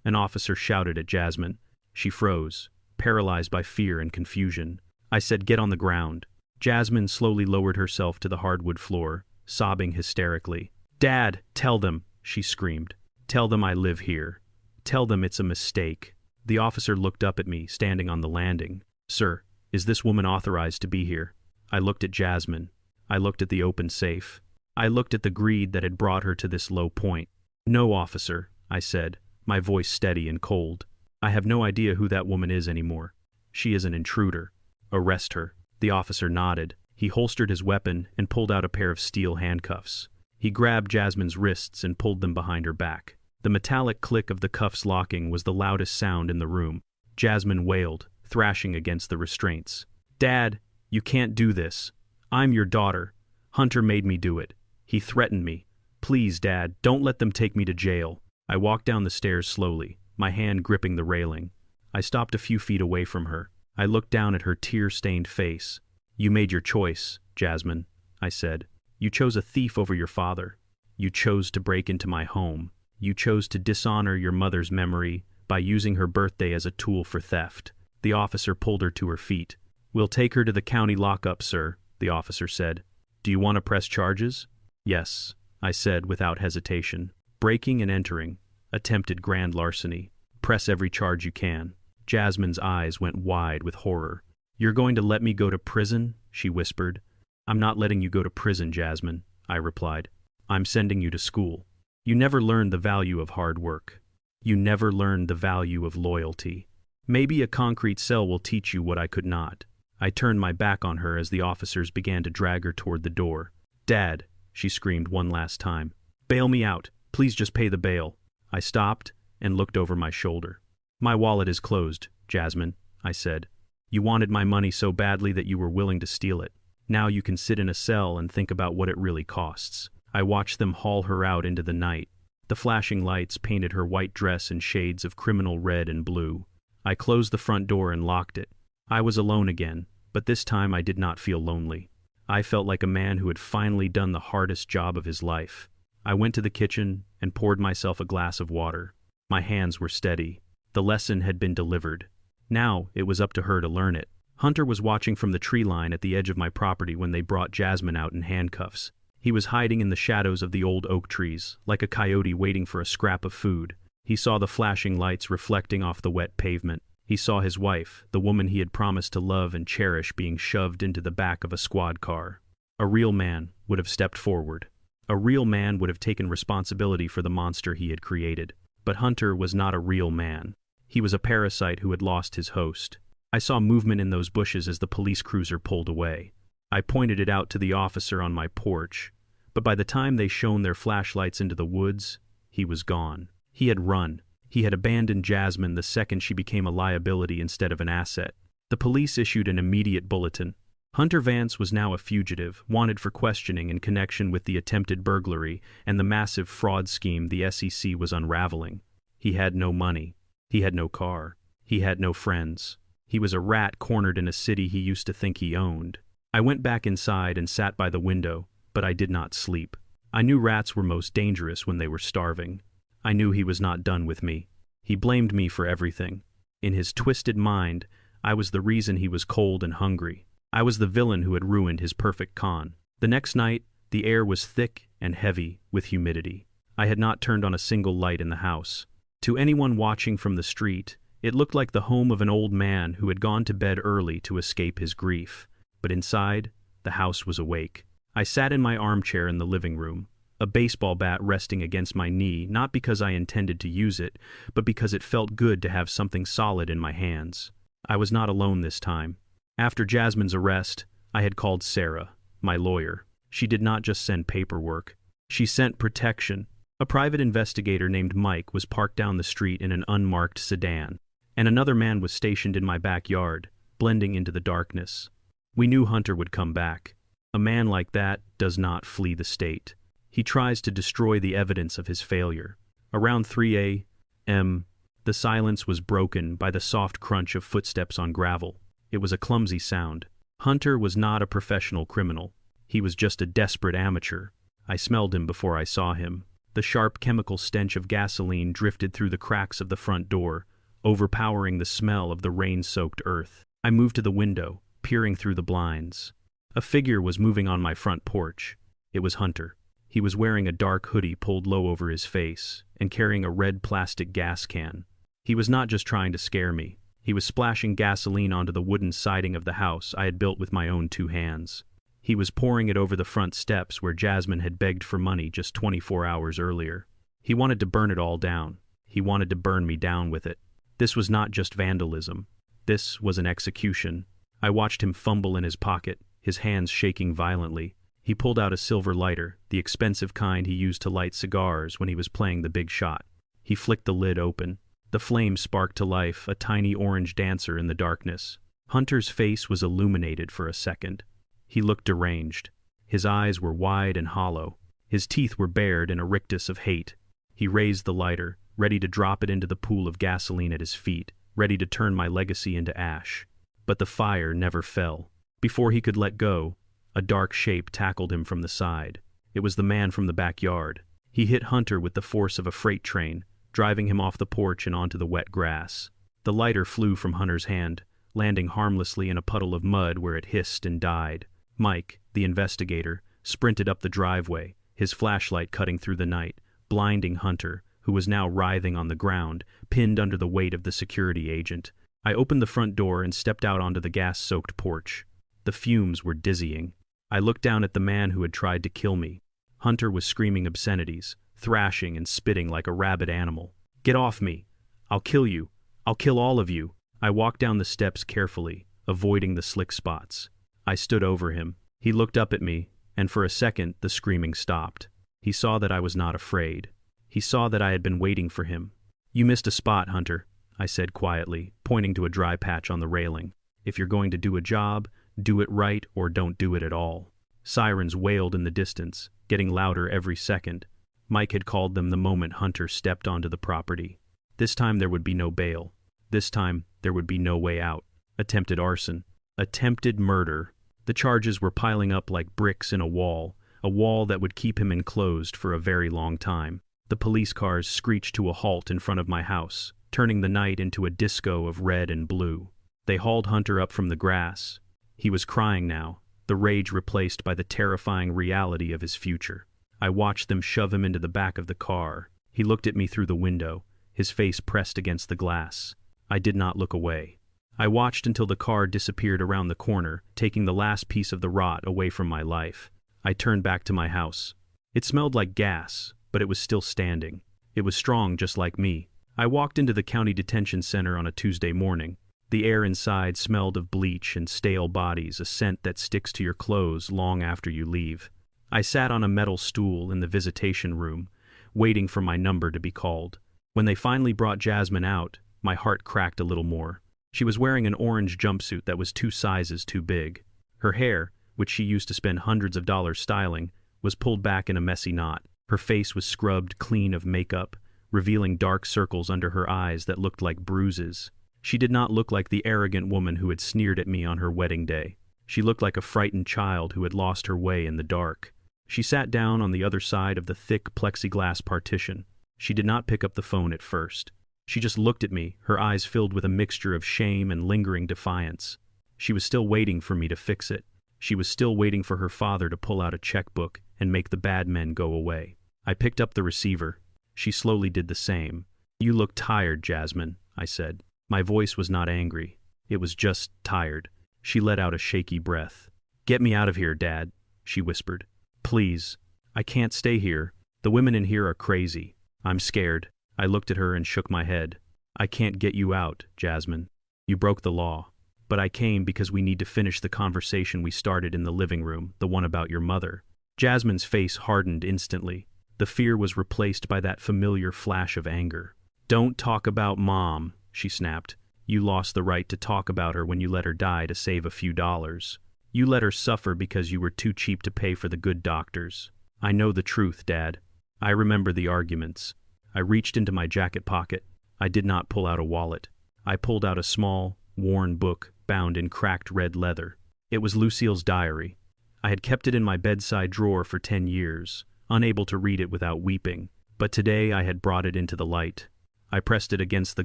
An officer shouted at Jasmine. She froze, paralyzed by fear and confusion. I said, "Get on the ground." Jasmine slowly lowered herself to the hardwood floor, sobbing hysterically. "Dad, tell them," she screamed. "Tell them I live here. Tell them it's a mistake." The officer looked up at me, standing on the landing. "Sir, is this woman authorized to be here?" I looked at Jasmine. I looked at the open safe. I looked at the greed that had brought her to this low point. "No, officer," I said, my voice steady and cold. "I have no idea who that woman is anymore. She is an intruder. Arrest her." The officer nodded. He holstered his weapon and pulled out a pair of steel handcuffs. He grabbed Jasmine's wrists and pulled them behind her back. The metallic click of the cuffs locking was the loudest sound in the room. Jasmine wailed, thrashing against the restraints. "Dad, you can't do this. I'm your daughter. Hunter made me do it. He threatened me. Please, Dad, don't let them take me to jail." I walked down the stairs slowly, my hand gripping the railing. I stopped a few feet away from her. I looked down at her tear-stained face. "You made your choice, Jasmine," I said. "You chose a thief over your father. You chose to break into my home. You chose to dishonor your mother's memory by using her birthday as a tool for theft." The officer pulled her to her feet. "We'll take her to the county lockup, sir," the officer said. Do you want to press charges? Yes, I said without hesitation. Breaking and entering. Attempted grand larceny. Press every charge you can. Jasmine's eyes went wide with horror. You're going to let me go to prison? She whispered. I'm not letting you go to prison, Jasmine, I replied. I'm sending you to school. You never learned the value of hard work. You never learned the value of loyalty. Maybe a concrete cell will teach you what I could not. I turned my back on her as the officers began to drag her toward the door. Dad, she screamed one last time. Bail me out. Please just pay the bail. I stopped and looked over my shoulder. My wallet is closed, Jasmine, I said. You wanted my money so badly that you were willing to steal it. Now you can sit in a cell and think about what it really costs. I watched them haul her out into the night. The flashing lights painted her white dress in shades of criminal red and blue. I closed the front door and locked it. I was alone again, but this time I did not feel lonely. I felt like a man who had finally done the hardest job of his life. I went to the kitchen and poured myself a glass of water. My hands were steady. The lesson had been delivered. Now it was up to her to learn it. Hunter was watching from the tree line at the edge of my property when they brought Jasmine out in handcuffs. He was hiding in the shadows of the old oak trees, like a coyote waiting for a scrap of food. He saw the flashing lights reflecting off the wet pavement. He saw his wife, the woman he had promised to love and cherish, being shoved into the back of a squad car. A real man would have stepped forward. A real man would have taken responsibility for the monster he had created. But Hunter was not a real man. He was a parasite who had lost his host. I saw movement in those bushes as the police cruiser pulled away. I pointed it out to the officer on my porch, but by the time they shone their flashlights into the woods, he was gone. He had run. He had abandoned Jasmine the second she became a liability instead of an asset. The police issued an immediate bulletin. Hunter Vance was now a fugitive, wanted for questioning in connection with the attempted burglary and the massive fraud scheme the SEC was unraveling. He had no money. He had no car. He had no friends. He was a rat cornered in a city he used to think he owned. I went back inside and sat by the window, but I did not sleep. I knew rats were most dangerous when they were starving. I knew he was not done with me. He blamed me for everything. In his twisted mind, I was the reason he was cold and hungry. I was the villain who had ruined his perfect con. The next night, the air was thick and heavy with humidity. I had not turned on a single light in the house. To anyone watching from the street, it looked like the home of an old man who had gone to bed early to escape his grief. But inside, the house was awake. I sat in my armchair in the living room, a baseball bat resting against my knee, not because I intended to use it, but because it felt good to have something solid in my hands. I was not alone this time. After Jasmine's arrest, I had called Sarah, my lawyer. She did not just send paperwork. She sent protection. A private investigator named Mike was parked down the street in an unmarked sedan, and another man was stationed in my backyard, blending into the darkness. We knew Hunter would come back. A man like that does not flee the state. He tries to destroy the evidence of his failure. Around 3 a.m., the silence was broken by the soft crunch of footsteps on gravel. It was a clumsy sound. Hunter was not a professional criminal. He was just a desperate amateur. I smelled him before I saw him. The sharp chemical stench of gasoline drifted through the cracks of the front door, overpowering the smell of the rain-soaked earth. I moved to the window, peering through the blinds. A figure was moving on my front porch. It was Hunter. He was wearing a dark hoodie pulled low over his face and carrying a red plastic gas can. He was not just trying to scare me. He was splashing gasoline onto the wooden siding of the house I had built with my own 2 hands. He was pouring it over the front steps where Jasmine had begged for money just 24 hours earlier. He wanted to burn it all down. He wanted to burn me down with it. This was not just vandalism. This was an execution. I watched him fumble in his pocket, his hands shaking violently. He pulled out a silver lighter, the expensive kind he used to light cigars when he was playing the big shot. He flicked the lid open. The flame sparked to life, a tiny orange dancer in the darkness. Hunter's face was illuminated for a second. He looked deranged. His eyes were wide and hollow. His teeth were bared in a rictus of hate. He raised the lighter, ready to drop it into the pool of gasoline at his feet, ready to turn my legacy into ash. But the fire never fell. Before he could let go, a dark shape tackled him from the side. It was the man from the backyard. He hit Hunter with the force of a freight train, driving him off the porch and onto the wet grass. The lighter flew from Hunter's hand, landing harmlessly in a puddle of mud where it hissed and died. Mike, the investigator, sprinted up the driveway, his flashlight cutting through the night, blinding Hunter, who was now writhing on the ground, pinned under the weight of the security agent. I opened the front door and stepped out onto the gas-soaked porch. The fumes were dizzying. I looked down at the man who had tried to kill me. Hunter was screaming obscenities, thrashing and spitting like a rabid animal. "Get off me! I'll kill you! I'll kill all of you!" I walked down the steps carefully, avoiding the slick spots. I stood over him. He looked up at me, and for a second the screaming stopped. He saw that I was not afraid. He saw that I had been waiting for him. "You missed a spot, Hunter," I said quietly, pointing to a dry patch on the railing. "If you're going to do a job, do it right or don't do it at all." Sirens wailed in the distance, getting louder every second. Mike had called them the moment Hunter stepped onto the property. This time there would be no bail. This time there would be no way out. Attempted arson. Attempted murder. The charges were piling up like bricks in a wall that would keep him enclosed for a very long time. The police cars screeched to a halt in front of my house, turning the night into a disco of red and blue. They hauled Hunter up from the grass. He was crying now, the rage replaced by the terrifying reality of his future. I watched them shove him into the back of the car. He looked at me through the window, his face pressed against the glass. I did not look away. I watched until the car disappeared around the corner, taking the last piece of the rot away from my life. I turned back to my house. It smelled like gas, but it was still standing. It was strong just like me. I walked into the county detention center on a Tuesday morning. The air inside smelled of bleach and stale bodies, a scent that sticks to your clothes long after you leave. I sat on a metal stool in the visitation room, waiting for my number to be called. When they finally brought Jasmine out, my heart cracked a little more. She was wearing an orange jumpsuit that was 2 sizes too big. Her hair, which she used to spend hundreds of dollars styling, was pulled back in a messy knot. Her face was scrubbed clean of makeup, revealing dark circles under her eyes that looked like bruises. She did not look like the arrogant woman who had sneered at me on her wedding day. She looked like a frightened child who had lost her way in the dark. She sat down on the other side of the thick plexiglass partition. She did not pick up the phone at first. She just looked at me, her eyes filled with a mixture of shame and lingering defiance. She was still waiting for me to fix it. She was still waiting for her father to pull out a checkbook and make the bad men go away. I picked up the receiver. She slowly did the same. "You look tired, Jasmine," I said. My voice was not angry. It was just tired. She let out a shaky breath. "Get me out of here, Dad," she whispered. "Please. I can't stay here. The women in here are crazy. I'm scared." I looked at her and shook my head. "I can't get you out, Jasmine. You broke the law. But I came because we need to finish the conversation we started in the living room, the one about your mother." Jasmine's face hardened instantly. The fear was replaced by that familiar flash of anger. "Don't talk about Mom," she snapped. "You lost the right to talk about her when you let her die to save a few dollars. You let her suffer because you were too cheap to pay for the good doctors. I know the truth, Dad. I remember the arguments." I reached into my jacket pocket. I did not pull out a wallet. I pulled out a small, worn book bound in cracked red leather. It was Lucille's diary. I had kept it in my bedside drawer for 10 years, unable to read it without weeping, but today I had brought it into the light. I pressed it against the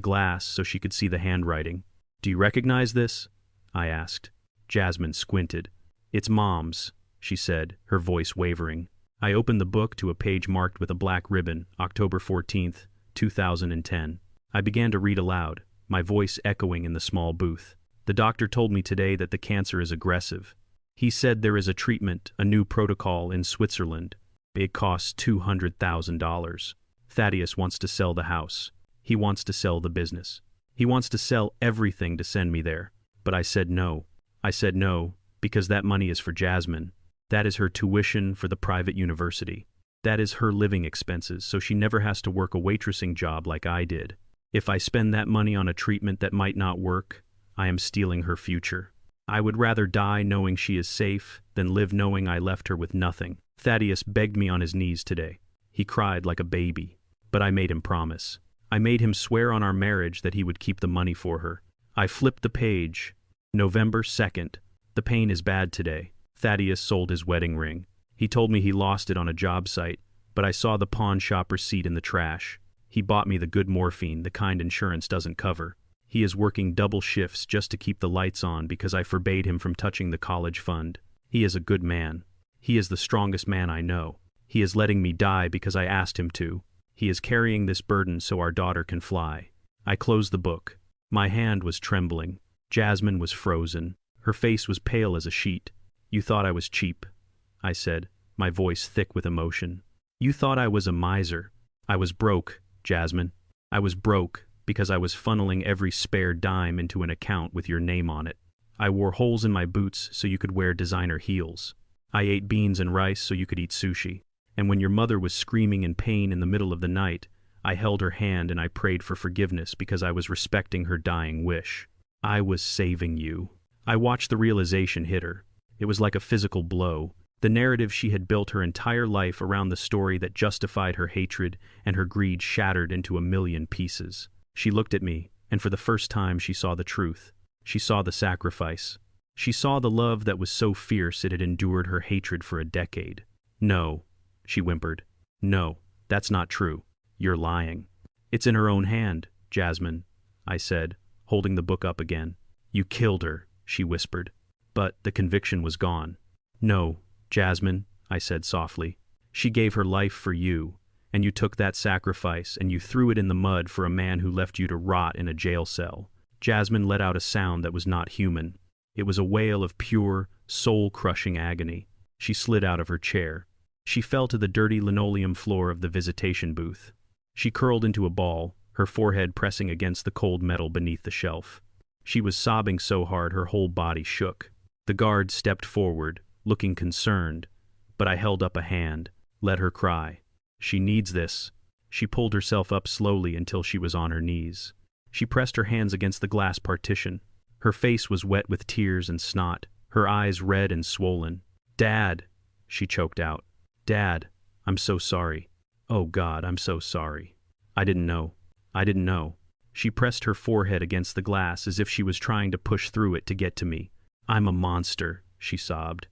glass so she could see the handwriting. "Do you recognize this?" I asked. Jasmine squinted. "It's Mom's," she said, her voice wavering. I opened the book to a page marked with a black ribbon, October 14th, 2010. I began to read aloud, my voice echoing in the small booth. "The doctor told me today that the cancer is aggressive. He said there is a treatment, a new protocol in Switzerland. It costs $200,000. Thaddius wants to sell the house. He wants to sell the business. He wants to sell everything to send me there. But I said no. I said no, because that money is for Jasmine. That is her tuition for the private university. That is her living expenses, so she never has to work a waitressing job like I did. If I spend that money on a treatment that might not work, I am stealing her future. I would rather die knowing she is safe than live knowing I left her with nothing." Thaddius begged me on his knees today. He cried like a baby. But I made him promise. I made him swear on our marriage that he would keep the money for her. I flipped the page. November 2nd. "The pain is bad today. Thaddius sold his wedding ring. He told me he lost it on a job site, but I saw the pawn shop receipt in the trash. He bought me the good morphine, the kind insurance doesn't cover. He is working double shifts just to keep the lights on because I forbade him from touching the college fund. He is a good man. He is the strongest man I know. He is letting me die because I asked him to. He is carrying this burden so our daughter can fly. I closed the book. My hand was trembling. Jasmine was frozen. Her face was pale as a sheet. You thought I was cheap, I said, my voice thick with emotion. You thought I was a miser. I was broke, Jasmine. I was broke because I was funneling every spare dime into an account with your name on it. I wore holes in my boots so you could wear designer heels. I ate beans and rice so you could eat sushi. And when your mother was screaming in pain in the middle of the night, I held her hand and I prayed for forgiveness because I was respecting her dying wish. I was saving you. I watched the realization hit her. It was like a physical blow. The narrative she had built her entire life around the story that justified her hatred and her greed shattered into a million pieces. She looked at me, and for the first time she saw the truth. She saw the sacrifice. She saw the love that was so fierce it had endured her hatred for a decade. No, she whimpered. No, that's not true. You're lying. It's in her own hand, Jasmine, I said, holding the book up again. You killed her, she whispered. But the conviction was gone. No, Jasmine, I said softly. She gave her life for you, and you took that sacrifice and you threw it in the mud for a man who left you to rot in a jail cell. Jasmine let out a sound that was not human. It was a wail of pure, soul-crushing agony. She slid out of her chair. She fell to the dirty linoleum floor of the visitation booth. She curled into a ball, her forehead pressing against the cold metal beneath the shelf. She was sobbing so hard her whole body shook. The guard stepped forward, looking concerned, but I held up a hand, let her cry. She needs this. She pulled herself up slowly until she was on her knees. She pressed her hands against the glass partition. Her face was wet with tears and snot, her eyes red and swollen. Dad, she choked out. Dad, I'm so sorry. Oh God, I'm so sorry. I didn't know. I didn't know. She pressed her forehead against the glass as if she was trying to push through it to get to me. I'm a monster, she sobbed.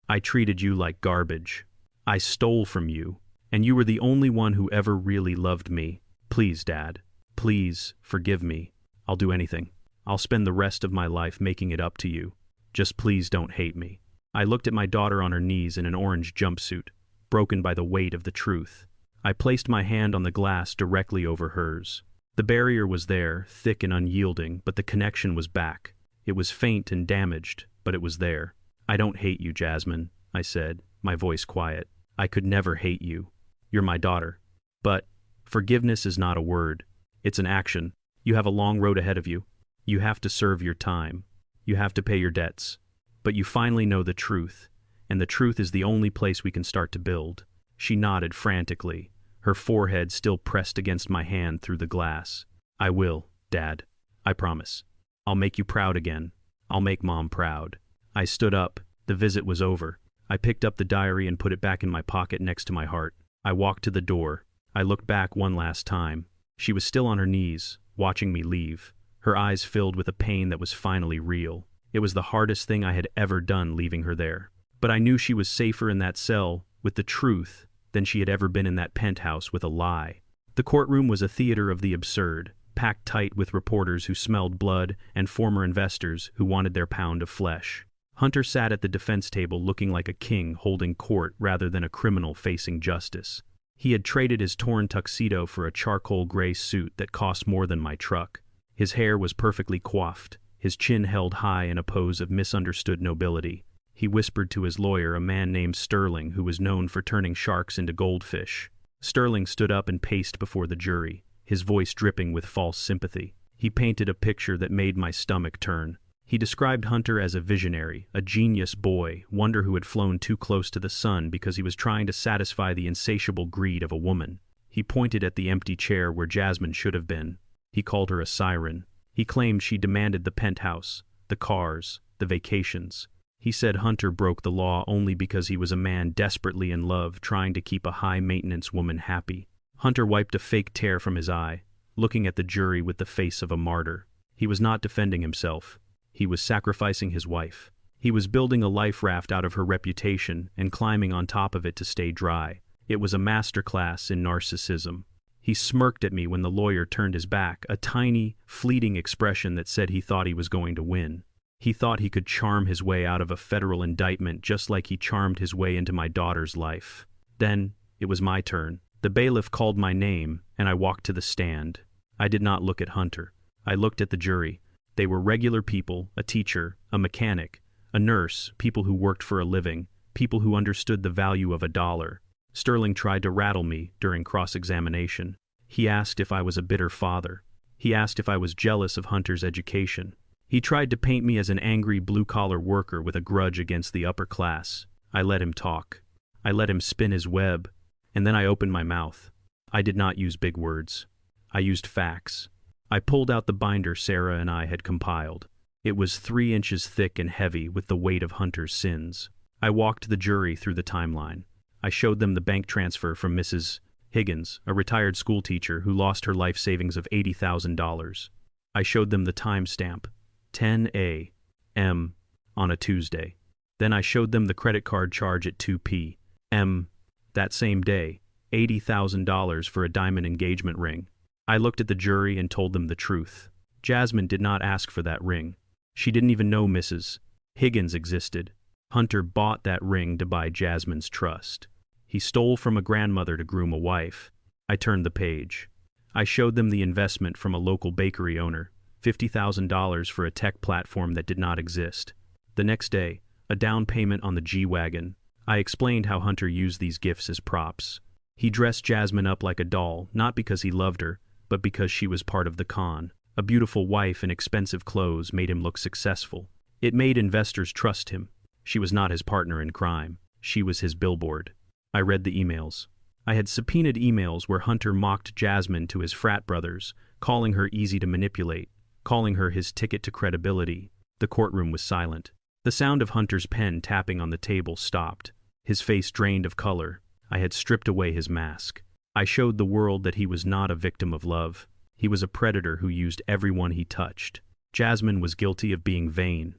I treated you like garbage. I stole from you, and you were the only one who ever really loved me. Please, Dad. Please, forgive me. I'll do anything. I'll spend the rest of my life making it up to you. Just please don't hate me. I looked at my daughter on her knees in an orange jumpsuit, broken by the weight of the truth. I placed my hand on the glass directly over hers. The barrier was there, thick and unyielding, but the connection was back. It was faint and damaged, but it was there. I don't hate you, Jasmine, I said, my voice quiet. I could never hate you. You're my daughter. But forgiveness is not a word. It's an action. You have a long road ahead of you. You have to serve your time. You have to pay your debts. But you finally know the truth, and the truth is the only place we can start to build. She nodded frantically, her forehead still pressed against my hand through the glass. I will, Dad. I promise. I'll make you proud again. I'll make Mom proud. I stood up. The visit was over. I picked up the diary and put it back in my pocket next to my heart. I walked to the door. I looked back one last time. She was still on her knees, watching me leave, her eyes filled with a pain that was finally real. It was the hardest thing I had ever done leaving her there. But I knew she was safer in that cell with the truth than she had ever been in that penthouse with a lie. The courtroom was a theater of the absurd, packed tight with reporters who smelled blood and former investors who wanted their pound of flesh. Hunter sat at the defense table looking like a king holding court rather than a criminal facing justice. He had traded his torn tuxedo for a charcoal gray suit that cost more than my truck. His hair was perfectly coiffed, his chin held high in a pose of misunderstood nobility. He whispered to his lawyer, a man named Sterling, who was known for turning sharks into goldfish. Sterling stood up and paced before the jury, his voice dripping with false sympathy. He painted a picture that made my stomach turn. He described Hunter as a visionary, a genius boy, wonder who had flown too close to the sun because he was trying to satisfy the insatiable greed of a woman. He pointed at the empty chair where Jasmine should have been. He called her a siren. He claimed she demanded the penthouse, the cars, the vacations. He said Hunter broke the law only because he was a man desperately in love trying to keep a high-maintenance woman happy. Hunter wiped a fake tear from his eye, looking at the jury with the face of a martyr. He was not defending himself. He was sacrificing his wife. He was building a life raft out of her reputation and climbing on top of it to stay dry. It was a masterclass in narcissism. He smirked at me when the lawyer turned his back, a tiny, fleeting expression that said he thought he was going to win. He thought he could charm his way out of a federal indictment just like he charmed his way into my daughter's life. Then, it was my turn. The bailiff called my name, and I walked to the stand. I did not look at Hunter. I looked at the jury. They were regular people, a teacher, a mechanic, a nurse, people who worked for a living, people who understood the value of $1. Sterling tried to rattle me during cross-examination. He asked if I was a bitter father. He asked if I was jealous of Hunter's education. He tried to paint me as an angry blue-collar worker with a grudge against the upper class. I let him talk. I let him spin his web, and then I opened my mouth. I did not use big words. I used facts. I pulled out the binder Sarah and I had compiled. It was 3 inches thick and heavy with the weight of Hunter's sins. I walked the jury through the timeline. I showed them the bank transfer from Mrs. Higgins, a retired schoolteacher who lost her life savings of $80,000. I showed them the timestamp, 10 a.m. on a Tuesday. Then I showed them the credit card charge at 2 p.m. that same day, $80,000 for a diamond engagement ring. I looked at the jury and told them the truth. Jasmine did not ask for that ring. She didn't even know Mrs. Higgins existed. Hunter bought that ring to buy Jasmine's trust. He stole from a grandmother to groom a wife. I turned the page. I showed them the investment from a local bakery owner, $50,000 for a tech platform that did not exist. The next day, a down payment on the G-Wagon. I explained how Hunter used these gifts as props. He dressed Jasmine up like a doll, not because he loved her, but because she was part of the con. A beautiful wife in expensive clothes made him look successful. It made investors trust him. She was not his partner in crime. She was his billboard. I read the emails. I had subpoenaed emails where Hunter mocked Jasmine to his frat brothers, calling her easy to manipulate, calling her his ticket to credibility. The courtroom was silent. The sound of Hunter's pen tapping on the table stopped. His face drained of color. I had stripped away his mask. I showed the world that he was not a victim of love. He was a predator who used everyone he touched. Jasmine was guilty of being vain.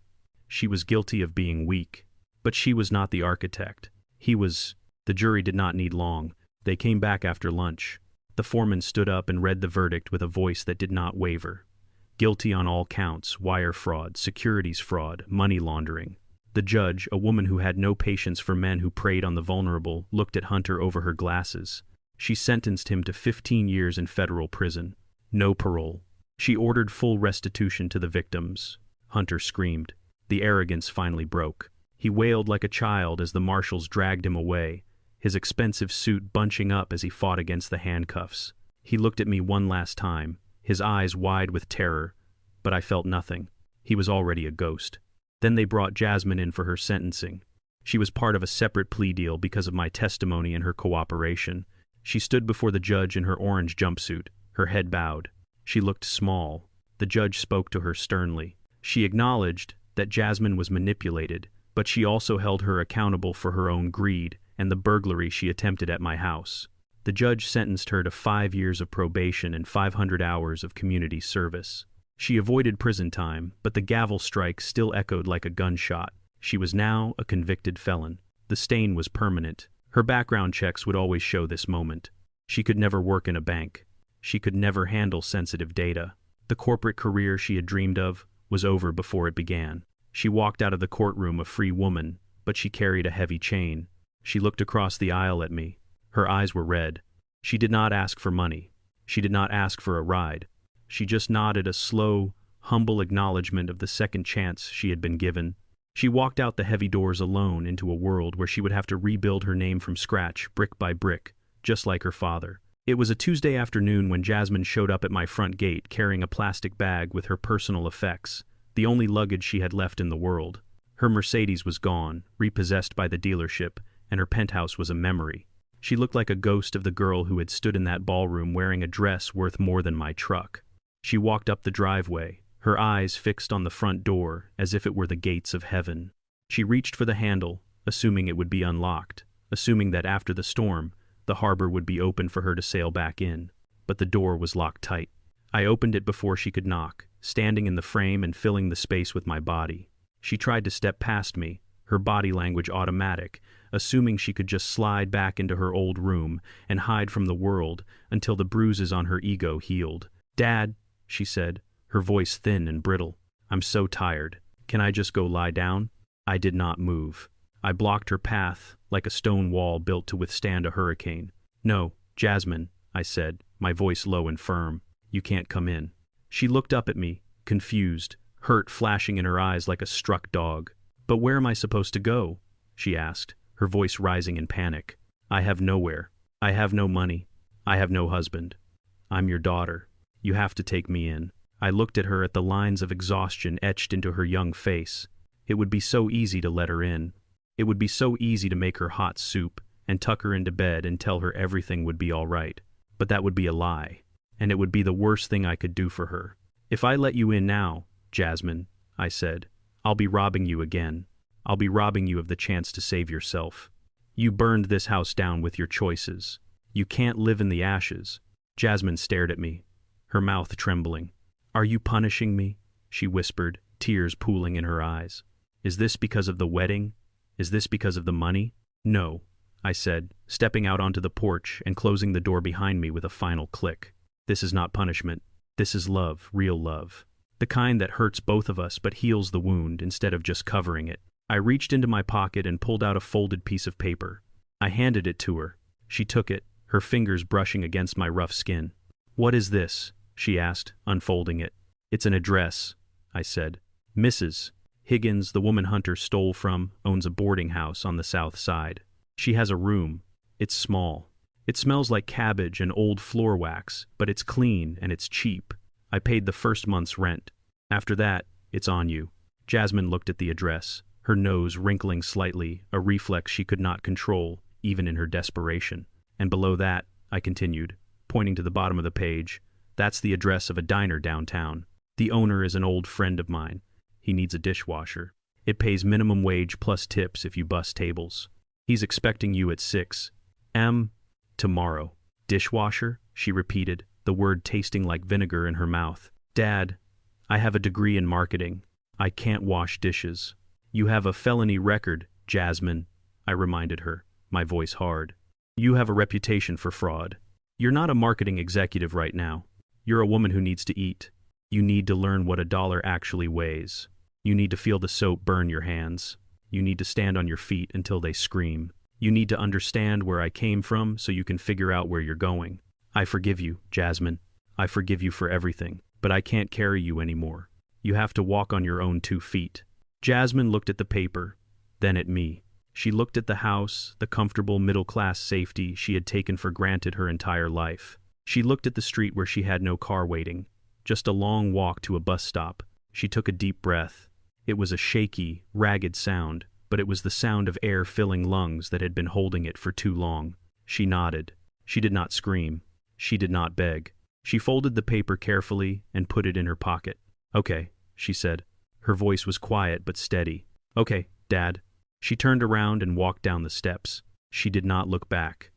She was guilty of being weak. But she was not the architect. He was. The jury did not need long. They came back after lunch. The foreman stood up and read the verdict with a voice that did not waver. Guilty on all counts: wire fraud, securities fraud, money laundering. The judge, a woman who had no patience for men who preyed on the vulnerable, looked at Hunter over her glasses. She sentenced him to 15 years in federal prison. No parole. She ordered full restitution to the victims. Hunter screamed. The arrogance finally broke. He wailed like a child as the marshals dragged him away, his expensive suit bunching up as he fought against the handcuffs. He looked at me one last time, his eyes wide with terror, but I felt nothing. He was already a ghost. Then they brought Jasmine in for her sentencing. She was part of a separate plea deal because of my testimony and her cooperation. She stood before the judge in her orange jumpsuit, her head bowed. She looked small. The judge spoke to her sternly. She acknowledged that Jasmine was manipulated, but she also held her accountable for her own greed and the burglary she attempted at my house. The judge sentenced her to 5 years of probation and 500 hours of community service. She avoided prison time, but the gavel strike still echoed like a gunshot. She was now a convicted felon. The stain was permanent. Her background checks would always show this moment. She could never work in a bank. She could never handle sensitive data. The corporate career she had dreamed of was over before it began. She walked out of the courtroom a free woman, but she carried a heavy chain. She looked across the aisle at me. Her eyes were red. She did not ask for money. She did not ask for a ride. She just nodded a slow, humble acknowledgement of the second chance she had been given. She walked out the heavy doors alone into a world where she would have to rebuild her name from scratch, brick by brick, just like her father. It was a Tuesday afternoon when Jasmine showed up at my front gate carrying a plastic bag with her personal effects, the only luggage she had left in the world. Her Mercedes was gone, repossessed by the dealership, and her penthouse was a memory. She looked like a ghost of the girl who had stood in that ballroom wearing a dress worth more than my truck. She walked up the driveway, her eyes fixed on the front door as if it were the gates of heaven. She reached for the handle, assuming it would be unlocked, assuming that after the storm, the harbor would be open for her to sail back in. But the door was locked tight. I opened it before she could knock, standing in the frame and filling the space with my body. She tried to step past me, her body language automatic, assuming she could just slide back into her old room and hide from the world until the bruises on her ego healed. "Dad," she said, her voice thin and brittle, "I'm so tired. Can I just go lie down? I did not move. I blocked her path like a stone wall built to withstand a hurricane. No, Jasmine, I said, my voice low and firm. You can't come in. She looked up at me, confused, hurt flashing in her eyes like a struck dog. But where am I supposed to go? She asked, her voice rising in panic. I have nowhere. I have no money. I have no husband. I'm your daughter. You have to take me in. I looked at her at the lines of exhaustion etched into her young face. It would be so easy to let her in. It would be so easy to make her hot soup and tuck her into bed and tell her everything would be all right. But that would be a lie, and it would be the worst thing I could do for her. If I let you in now, Jasmine, I said, I'll be robbing you again. I'll be robbing you of the chance to save yourself. You burned this house down with your choices. You can't live in the ashes. Jasmine stared at me, her mouth trembling. Are you punishing me? She whispered, tears pooling in her eyes. Is this because of the wedding? Is this because of the money? No, I said, stepping out onto the porch and closing the door behind me with a final click. This is not punishment. This is love, real love. The kind that hurts both of us but heals the wound instead of just covering it. I reached into my pocket and pulled out a folded piece of paper. I handed it to her. She took it, her fingers brushing against my rough skin. What is this? She asked, unfolding it. It's an address, I said. Mrs. Higgins, the woman Hunter stole from, owns a boarding house on the south side. She has a room. It's small. It smells like cabbage and old floor wax, but it's clean and it's cheap. I paid the first month's rent. After that, it's on you. Jasmine looked at the address, her nose wrinkling slightly, a reflex she could not control, even in her desperation. And below that, I continued, pointing to the bottom of the page, that's the address of a diner downtown. The owner is an old friend of mine. He needs a dishwasher. It pays minimum wage plus tips if you bus tables. He's expecting you at 6 a.m. tomorrow. Dishwasher? She repeated, the word tasting like vinegar in her mouth. Dad, I have a degree in marketing. I can't wash dishes. You have a felony record, Jasmine, I reminded her, my voice hard. You have a reputation for fraud. You're not a marketing executive right now. You're a woman who needs to eat. You need to learn what $1 actually weighs. You need to feel the soap burn your hands. You need to stand on your feet until they scream. You need to understand where I came from so you can figure out where you're going. I forgive you, Jasmine. I forgive you for everything, but I can't carry you anymore. You have to walk on your own 2 feet. Jasmine looked at the paper, then at me. She looked at the house, the comfortable middle-class safety she had taken for granted her entire life. She looked at the street where she had no car waiting, just a long walk to a bus stop. She took a deep breath. It was a shaky, ragged sound, but it was the sound of air filling lungs that had been holding it for too long. She nodded. She did not scream. She did not beg. She folded the paper carefully and put it in her pocket. Okay, she said. Her voice was quiet but steady. Okay, Dad. She turned around and walked down the steps. She did not look back.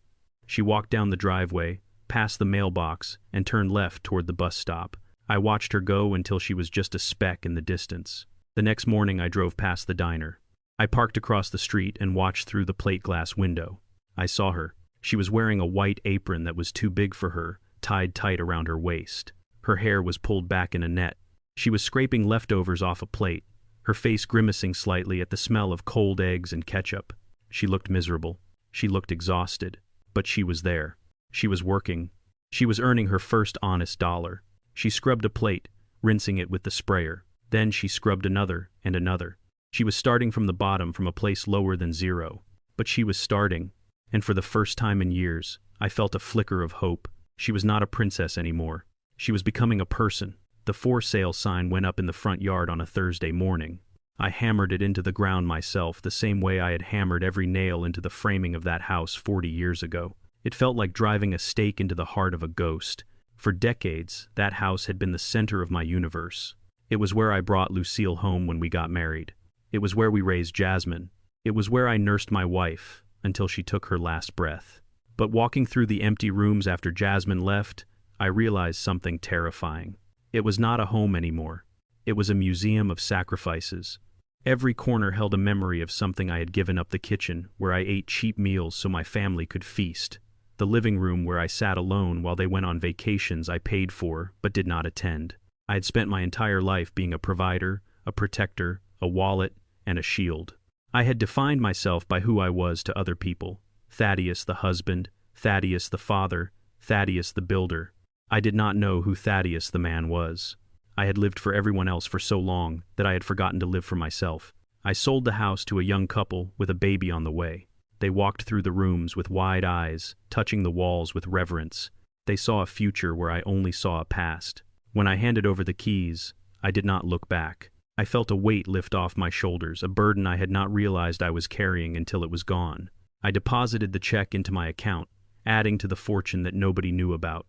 She walked down the driveway, past the mailbox, and turned left toward the bus stop. I watched her go until she was just a speck in the distance. The next morning I drove past the diner. I parked across the street and watched through the plate glass window. I saw her. She was wearing a white apron that was too big for her, tied tight around her waist. Her hair was pulled back in a net. She was scraping leftovers off a plate, her face grimacing slightly at the smell of cold eggs and ketchup. She looked miserable. She looked exhausted. But she was there. She was working. She was earning her first honest dollar. She scrubbed a plate, rinsing it with the sprayer. Then she scrubbed another and another. She was starting from the bottom, from a place lower than zero. But she was starting, and for the first time in years, I felt a flicker of hope. She was not a princess anymore. She was becoming a person. The for sale sign went up in the front yard on a Thursday morning. I hammered it into the ground myself, the same way I had hammered every nail into the framing of that house 40 years ago. It felt like driving a stake into the heart of a ghost. For decades, that house had been the center of my universe. It was where I brought Lucille home when we got married. It was where we raised Jasmine. It was where I nursed my wife until she took her last breath. But walking through the empty rooms after Jasmine left, I realized something terrifying. It was not a home anymore. It was a museum of sacrifices. Every corner held a memory of something I had given up: the kitchen, where I ate cheap meals so my family could feast; the living room where I sat alone while they went on vacations I paid for but did not attend. I had spent my entire life being a provider, a protector, a wallet, and a shield. I had defined myself by who I was to other people. Thaddius the husband, Thaddius the father, Thaddius the builder. I did not know who Thaddius the man was. I had lived for everyone else for so long that I had forgotten to live for myself. I sold the house to a young couple with a baby on the way. They walked through the rooms with wide eyes, touching the walls with reverence. They saw a future where I only saw a past. When I handed over the keys, I did not look back. I felt a weight lift off my shoulders, a burden I had not realized I was carrying until it was gone. I deposited the check into my account, adding to the fortune that nobody knew about,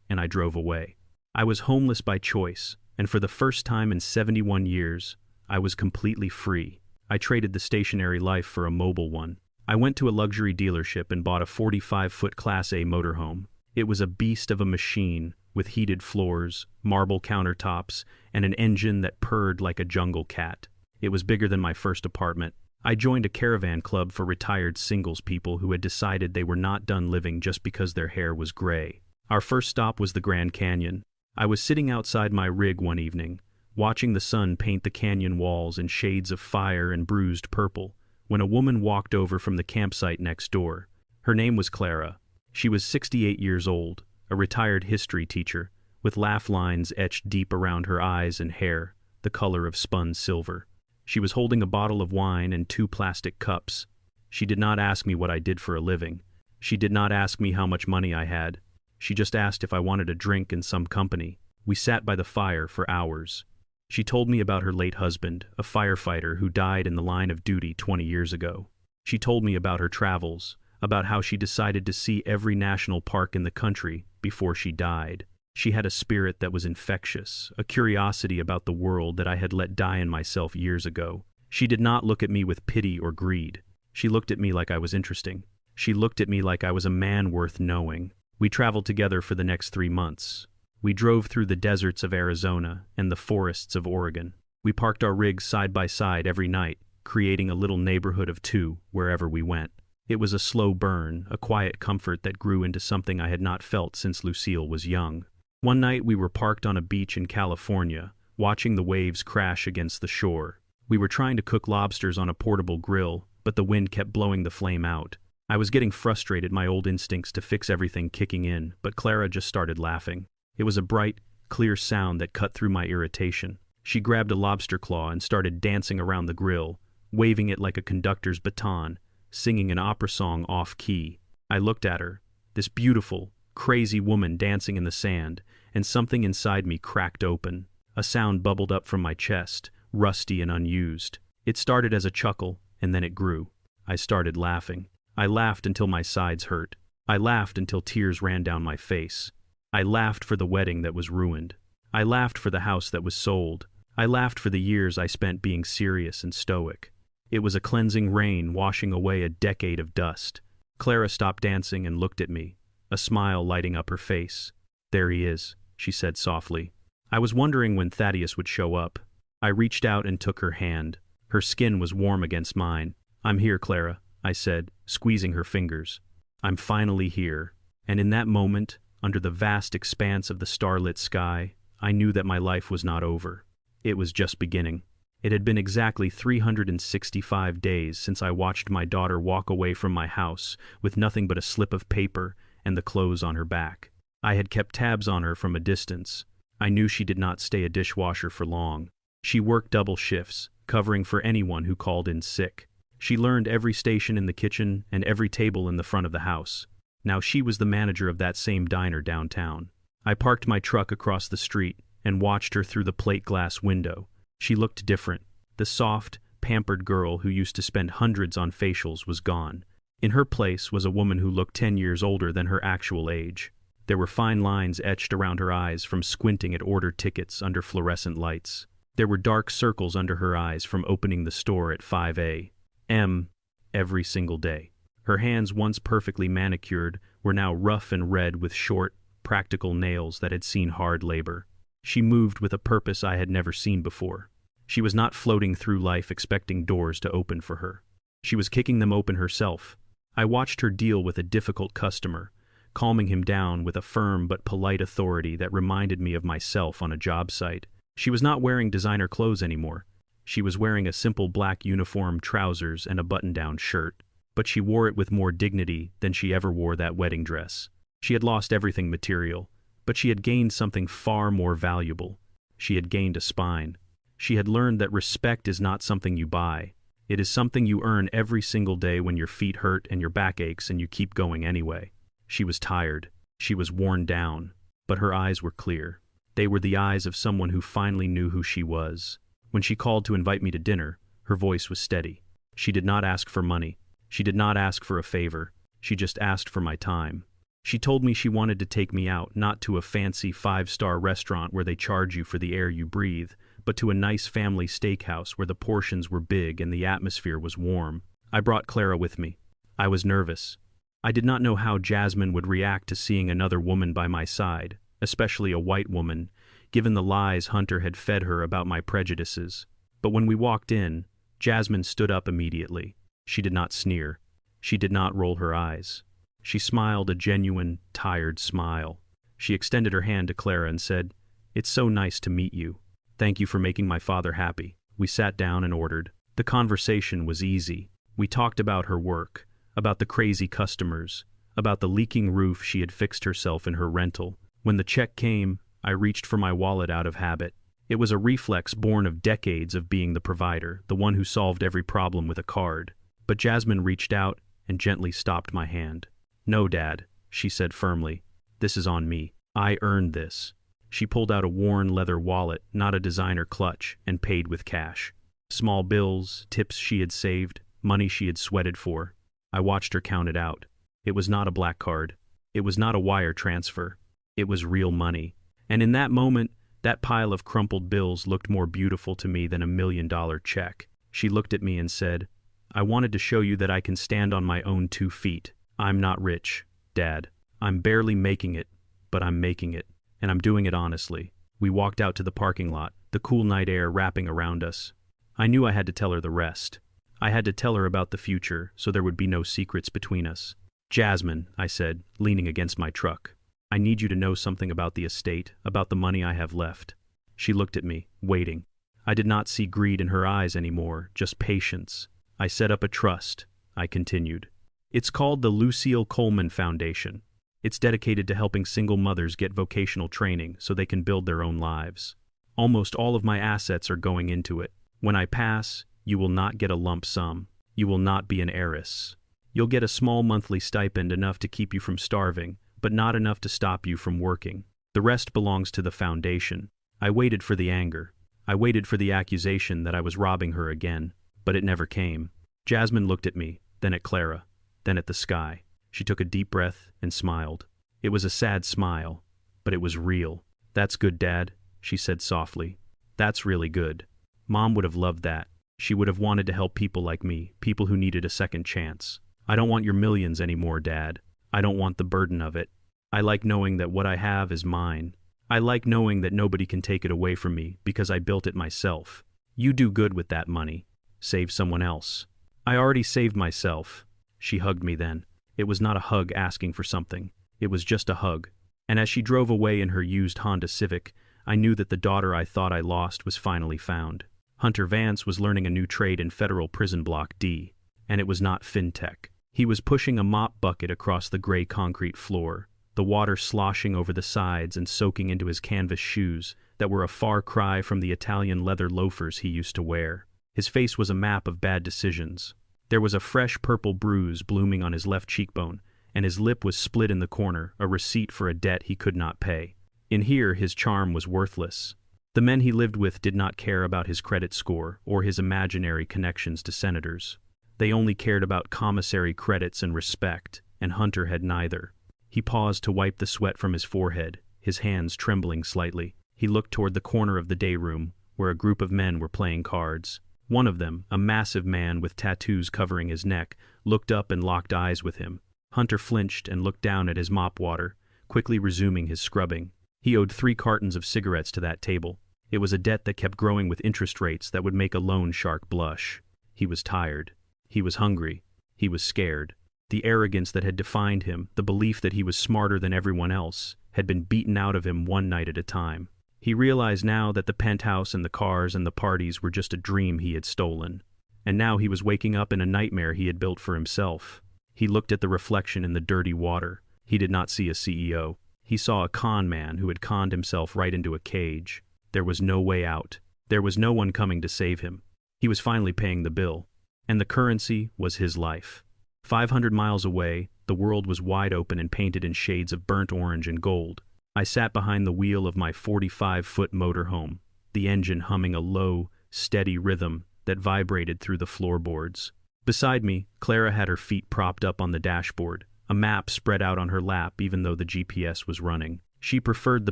and I drove away. I was homeless by choice, and for the first time in 71 years, I was completely free. I traded the stationary life for a mobile one. I went to a luxury dealership and bought a 45-foot Class A motorhome. It was a beast of a machine, with heated floors, marble countertops, and an engine that purred like a jungle cat. It was bigger than my first apartment. I joined a caravan club for retired singles people who had decided they were not done living just because their hair was gray. Our first stop was the Grand Canyon. I was sitting outside my rig one evening, watching the sun paint the canyon walls in shades of fire and bruised purple, when a woman walked over from the campsite next door. Her name was Clara. She was 68 years old, a retired history teacher, with laugh lines etched deep around her eyes and hair, the color of spun silver. She was holding a bottle of wine and 2 plastic cups. She did not ask me what I did for a living. She did not ask me how much money I had. She just asked if I wanted a drink and some company. We sat by the fire for hours. She told me about her late husband, a firefighter who died in the line of duty 20 years ago. She told me about her travels, about how she decided to see every national park in the country before she died. She had a spirit that was infectious, a curiosity about the world that I had let die in myself years ago. She did not look at me with pity or greed. She looked at me like I was interesting. She looked at me like I was a man worth knowing. We traveled together for the next 3 months. We drove through the deserts of Arizona and the forests of Oregon. We parked our rigs side by side every night, creating a little neighborhood of 2 wherever we went. It was a slow burn, a quiet comfort that grew into something I had not felt since Lucille was young. One night we were parked on a beach in California, watching the waves crash against the shore. We were trying to cook lobsters on a portable grill, but the wind kept blowing the flame out. I was getting frustrated, my old instincts to fix everything kicking in, but Clara just started laughing. It was a bright, clear sound that cut through my irritation. She grabbed a lobster claw and started dancing around the grill, waving it like a conductor's baton, singing an opera song off-key. I looked at her, this beautiful, crazy woman dancing in the sand, and something inside me cracked open. A sound bubbled up from my chest, rusty and unused. It started as a chuckle, and then it grew. I started laughing. I laughed until my sides hurt. I laughed until tears ran down my face. I laughed for the wedding that was ruined. I laughed for the house that was sold. I laughed for the years I spent being serious and stoic. It was a cleansing rain washing away a decade of dust. Clara stopped dancing and looked at me, a smile lighting up her face. "There he is," she said softly. I was wondering when Thaddius would show up. I reached out and took her hand. Her skin was warm against mine. "I'm here, Clara," I said, squeezing her fingers. "I'm finally here." And in that moment, under the vast expanse of the starlit sky, I knew that my life was not over. It was just beginning. It had been exactly 365 days since I watched my daughter walk away from my house with nothing but a slip of paper and the clothes on her back. I had kept tabs on her from a distance. I knew she did not stay a dishwasher for long. She worked double shifts, covering for anyone who called in sick. She learned every station in the kitchen and every table in the front of the house. Now she was the manager of that same diner downtown. I parked my truck across the street and watched her through the plate glass window. She looked different. The soft, pampered girl who used to spend hundreds on facials was gone. In her place was a woman who looked 10 years older than her actual age. There were fine lines etched around her eyes from squinting at order tickets under fluorescent lights. There were dark circles under her eyes from opening the store at 5 a.m. every single day. Her hands, once perfectly manicured, were now rough and red with short, practical nails that had seen hard labor. She moved with a purpose I had never seen before. She was not floating through life expecting doors to open for her. She was kicking them open herself. I watched her deal with a difficult customer, calming him down with a firm but polite authority that reminded me of myself on a job site. She was not wearing designer clothes anymore. She was wearing a simple black uniform, trousers, and a button-down shirt, but she wore it with more dignity than she ever wore that wedding dress. She had lost everything material, but she had gained something far more valuable. She had gained a spine. She had learned that respect is not something you buy. It is something you earn every single day when your feet hurt and your back aches and you keep going anyway. She was tired. She was worn down, but her eyes were clear. They were the eyes of someone who finally knew who she was. When she called to invite me to dinner, her voice was steady. She did not ask for money. She did not ask for a favor. She just asked for my time. She told me she wanted to take me out, not to a fancy 5-star restaurant where they charge you for the air you breathe, but to a nice family steakhouse where the portions were big and the atmosphere was warm. I brought Clara with me. I was nervous. I did not know how Jasmine would react to seeing another woman by my side, especially a white woman, given the lies Hunter had fed her about my prejudices. But when we walked in, Jasmine stood up immediately. She did not sneer. She did not roll her eyes. She smiled a genuine, tired smile. She extended her hand to Clara and said, "It's so nice to meet you. Thank you for making my father happy." We sat down and ordered. The conversation was easy. We talked about her work, about the crazy customers, about the leaking roof she had fixed herself in her rental. When the check came, I reached for my wallet out of habit. It was a reflex born of decades of being the provider, the one who solved every problem with a card. But Jasmine reached out and gently stopped my hand. "No, Dad," she said firmly. "This is on me. I earned this." She pulled out a worn leather wallet, not a designer clutch, and paid with cash. Small bills, tips she had saved, money she had sweated for. I watched her count it out. It was not a black card. It was not a wire transfer. It was real money. And in that moment, that pile of crumpled bills looked more beautiful to me than $1 million check. She looked at me and said, "I wanted to show you that I can stand on my own 2 feet. I'm not rich, Dad. I'm barely making it, but I'm making it. And I'm doing it honestly." We walked out to the parking lot, the cool night air wrapping around us. I knew I had to tell her the rest. I had to tell her about the future, so there would be no secrets between us. "Jasmine," I said, leaning against my truck, "I need you to know something about the estate, about the money I have left." She looked at me, waiting. I did not see greed in her eyes anymore, just patience. "I set up a trust," I continued. "It's called the Thaddius Coleman Foundation. It's dedicated to helping single mothers get vocational training so they can build their own lives. Almost all of my assets are going into it. When I pass, you will not get a lump sum. You will not be an heiress. You'll get a small monthly stipend, enough to keep you from starving, but not enough to stop you from working. The rest belongs to the foundation." I waited for the anger. I waited for the accusation that I was robbing her again, but it never came. Jasmine looked at me, then at Clara, then at the sky. She took a deep breath and smiled. It was a sad smile, but it was real. "That's good, Dad," she said softly. "That's really good. Mom would have loved that. She would have wanted to help people like me, people who needed a second chance. I don't want your millions anymore, Dad. I don't want the burden of it. I like knowing that what I have is mine. I like knowing that nobody can take it away from me because I built it myself. You do good with that money. Save someone else." "I already saved myself." She hugged me then. It was not a hug asking for something. It was just a hug. And as she drove away in her used Honda Civic, I knew that the daughter I thought I lost was finally found. Hunter Vance was learning a new trade in Federal Prison Block D, and it was not fintech. He was pushing a mop bucket across the gray concrete floor, the water sloshing over the sides and soaking into his canvas shoes that were a far cry from the Italian leather loafers he used to wear. His face was a map of bad decisions. There was a fresh purple bruise blooming on his left cheekbone, and his lip was split in the corner, a receipt for a debt he could not pay. In here, his charm was worthless. The men he lived with did not care about his credit score or his imaginary connections to senators. They only cared about commissary credits and respect, and Hunter had neither. He paused to wipe the sweat from his forehead, his hands trembling slightly. He looked toward the corner of the day room, where a group of men were playing cards. One of them, a massive man with tattoos covering his neck, looked up and locked eyes with him. Hunter flinched and looked down at his mop water, quickly resuming his scrubbing. He owed 3 cartons of cigarettes to that table. It was a debt that kept growing with interest rates that would make a loan shark blush. He was tired. He was hungry. He was scared. The arrogance that had defined him, the belief that he was smarter than everyone else, had been beaten out of him one night at a time. He realized now that the penthouse and the cars and the parties were just a dream he had stolen. And now he was waking up in a nightmare he had built for himself. He looked at the reflection in the dirty water. He did not see a CEO. He saw a con man who had conned himself right into a cage. There was no way out. There was no one coming to save him. He was finally paying the bill. And the currency was his life. 500 miles away, the world was wide open and painted in shades of burnt orange and gold. I sat behind the wheel of my 45-foot motorhome, the engine humming a low, steady rhythm that vibrated through the floorboards. Beside me, Clara had her feet propped up on the dashboard, a map spread out on her lap even though the GPS was running. She preferred the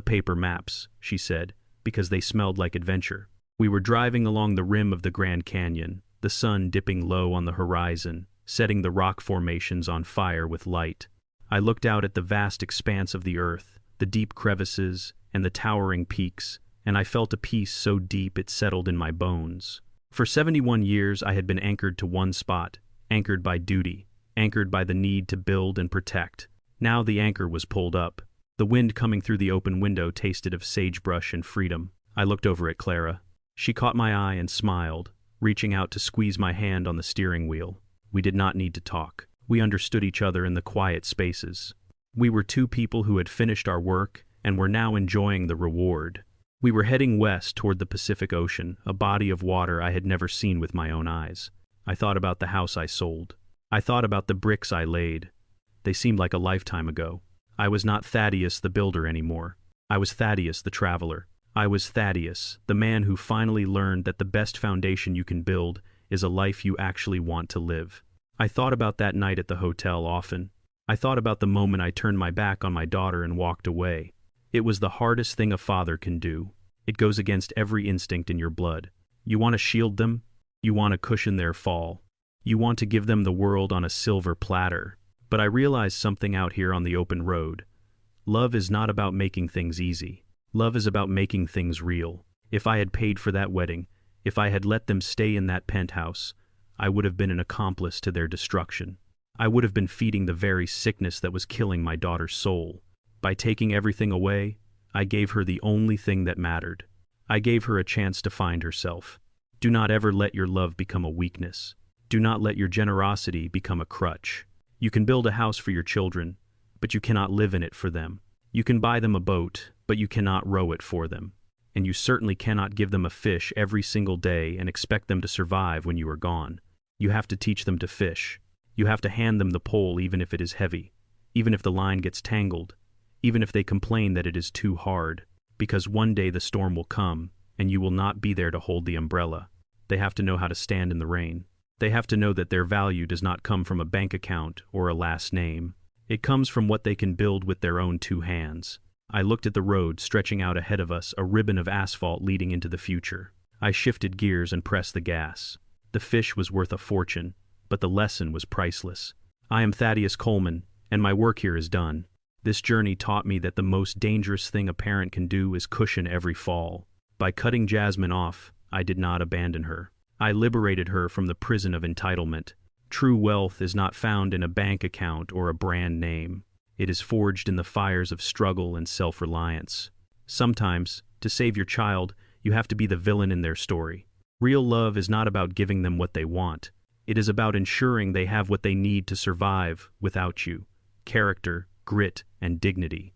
paper maps, she said, because they smelled like adventure. We were driving along the rim of the Grand Canyon, the sun dipping low on the horizon, setting the rock formations on fire with light. I looked out at the vast expanse of the earth, the deep crevices, and the towering peaks, and I felt a peace so deep it settled in my bones. For 71 years I had been anchored to one spot, anchored by duty, anchored by the need to build and protect. Now the anchor was pulled up. The wind coming through the open window tasted of sagebrush and freedom. I looked over at Clara. She caught my eye and smiled, reaching out to squeeze my hand on the steering wheel. We did not need to talk. We understood each other in the quiet spaces. We were two people who had finished our work and were now enjoying the reward. We were heading west toward the Pacific Ocean, a body of water I had never seen with my own eyes. I thought about the house I sold. I thought about the bricks I laid. They seemed like a lifetime ago. I was not Thaddius the builder anymore. I was Thaddius the traveler. I was Thaddius, the man who finally learned that the best foundation you can build is a life you actually want to live. I thought about that night at the hotel often. I thought about the moment I turned my back on my daughter and walked away. It was the hardest thing a father can do. It goes against every instinct in your blood. You want to shield them. You want to cushion their fall. You want to give them the world on a silver platter. But I realized something out here on the open road. Love is not about making things easy. Love is about making things real. If I had paid for that wedding, if I had let them stay in that penthouse, I would have been an accomplice to their destruction. I would have been feeding the very sickness that was killing my daughter's soul. By taking everything away, I gave her the only thing that mattered. I gave her a chance to find herself. Do not ever let your love become a weakness. Do not let your generosity become a crutch. You can build a house for your children, but you cannot live in it for them. You can buy them a boat, but you cannot row it for them. And you certainly cannot give them a fish every single day and expect them to survive when you are gone. You have to teach them to fish. You have to hand them the pole even if it is heavy, even if the line gets tangled, even if they complain that it is too hard, because one day the storm will come and you will not be there to hold the umbrella. They have to know how to stand in the rain. They have to know that their value does not come from a bank account or a last name. It comes from what they can build with their own two hands. I looked at the road stretching out ahead of us, a ribbon of asphalt leading into the future. I shifted gears and pressed the gas. The fish was worth a fortune, but the lesson was priceless. I am Thaddius Coleman, and my work here is done. This journey taught me that the most dangerous thing a parent can do is cushion every fall. By cutting Jasmine off, I did not abandon her. I liberated her from the prison of entitlement. True wealth is not found in a bank account or a brand name. It is forged in the fires of struggle and self-reliance. Sometimes, to save your child, you have to be the villain in their story. Real love is not about giving them what they want. It is about ensuring they have what they need to survive without you: character, grit, and dignity.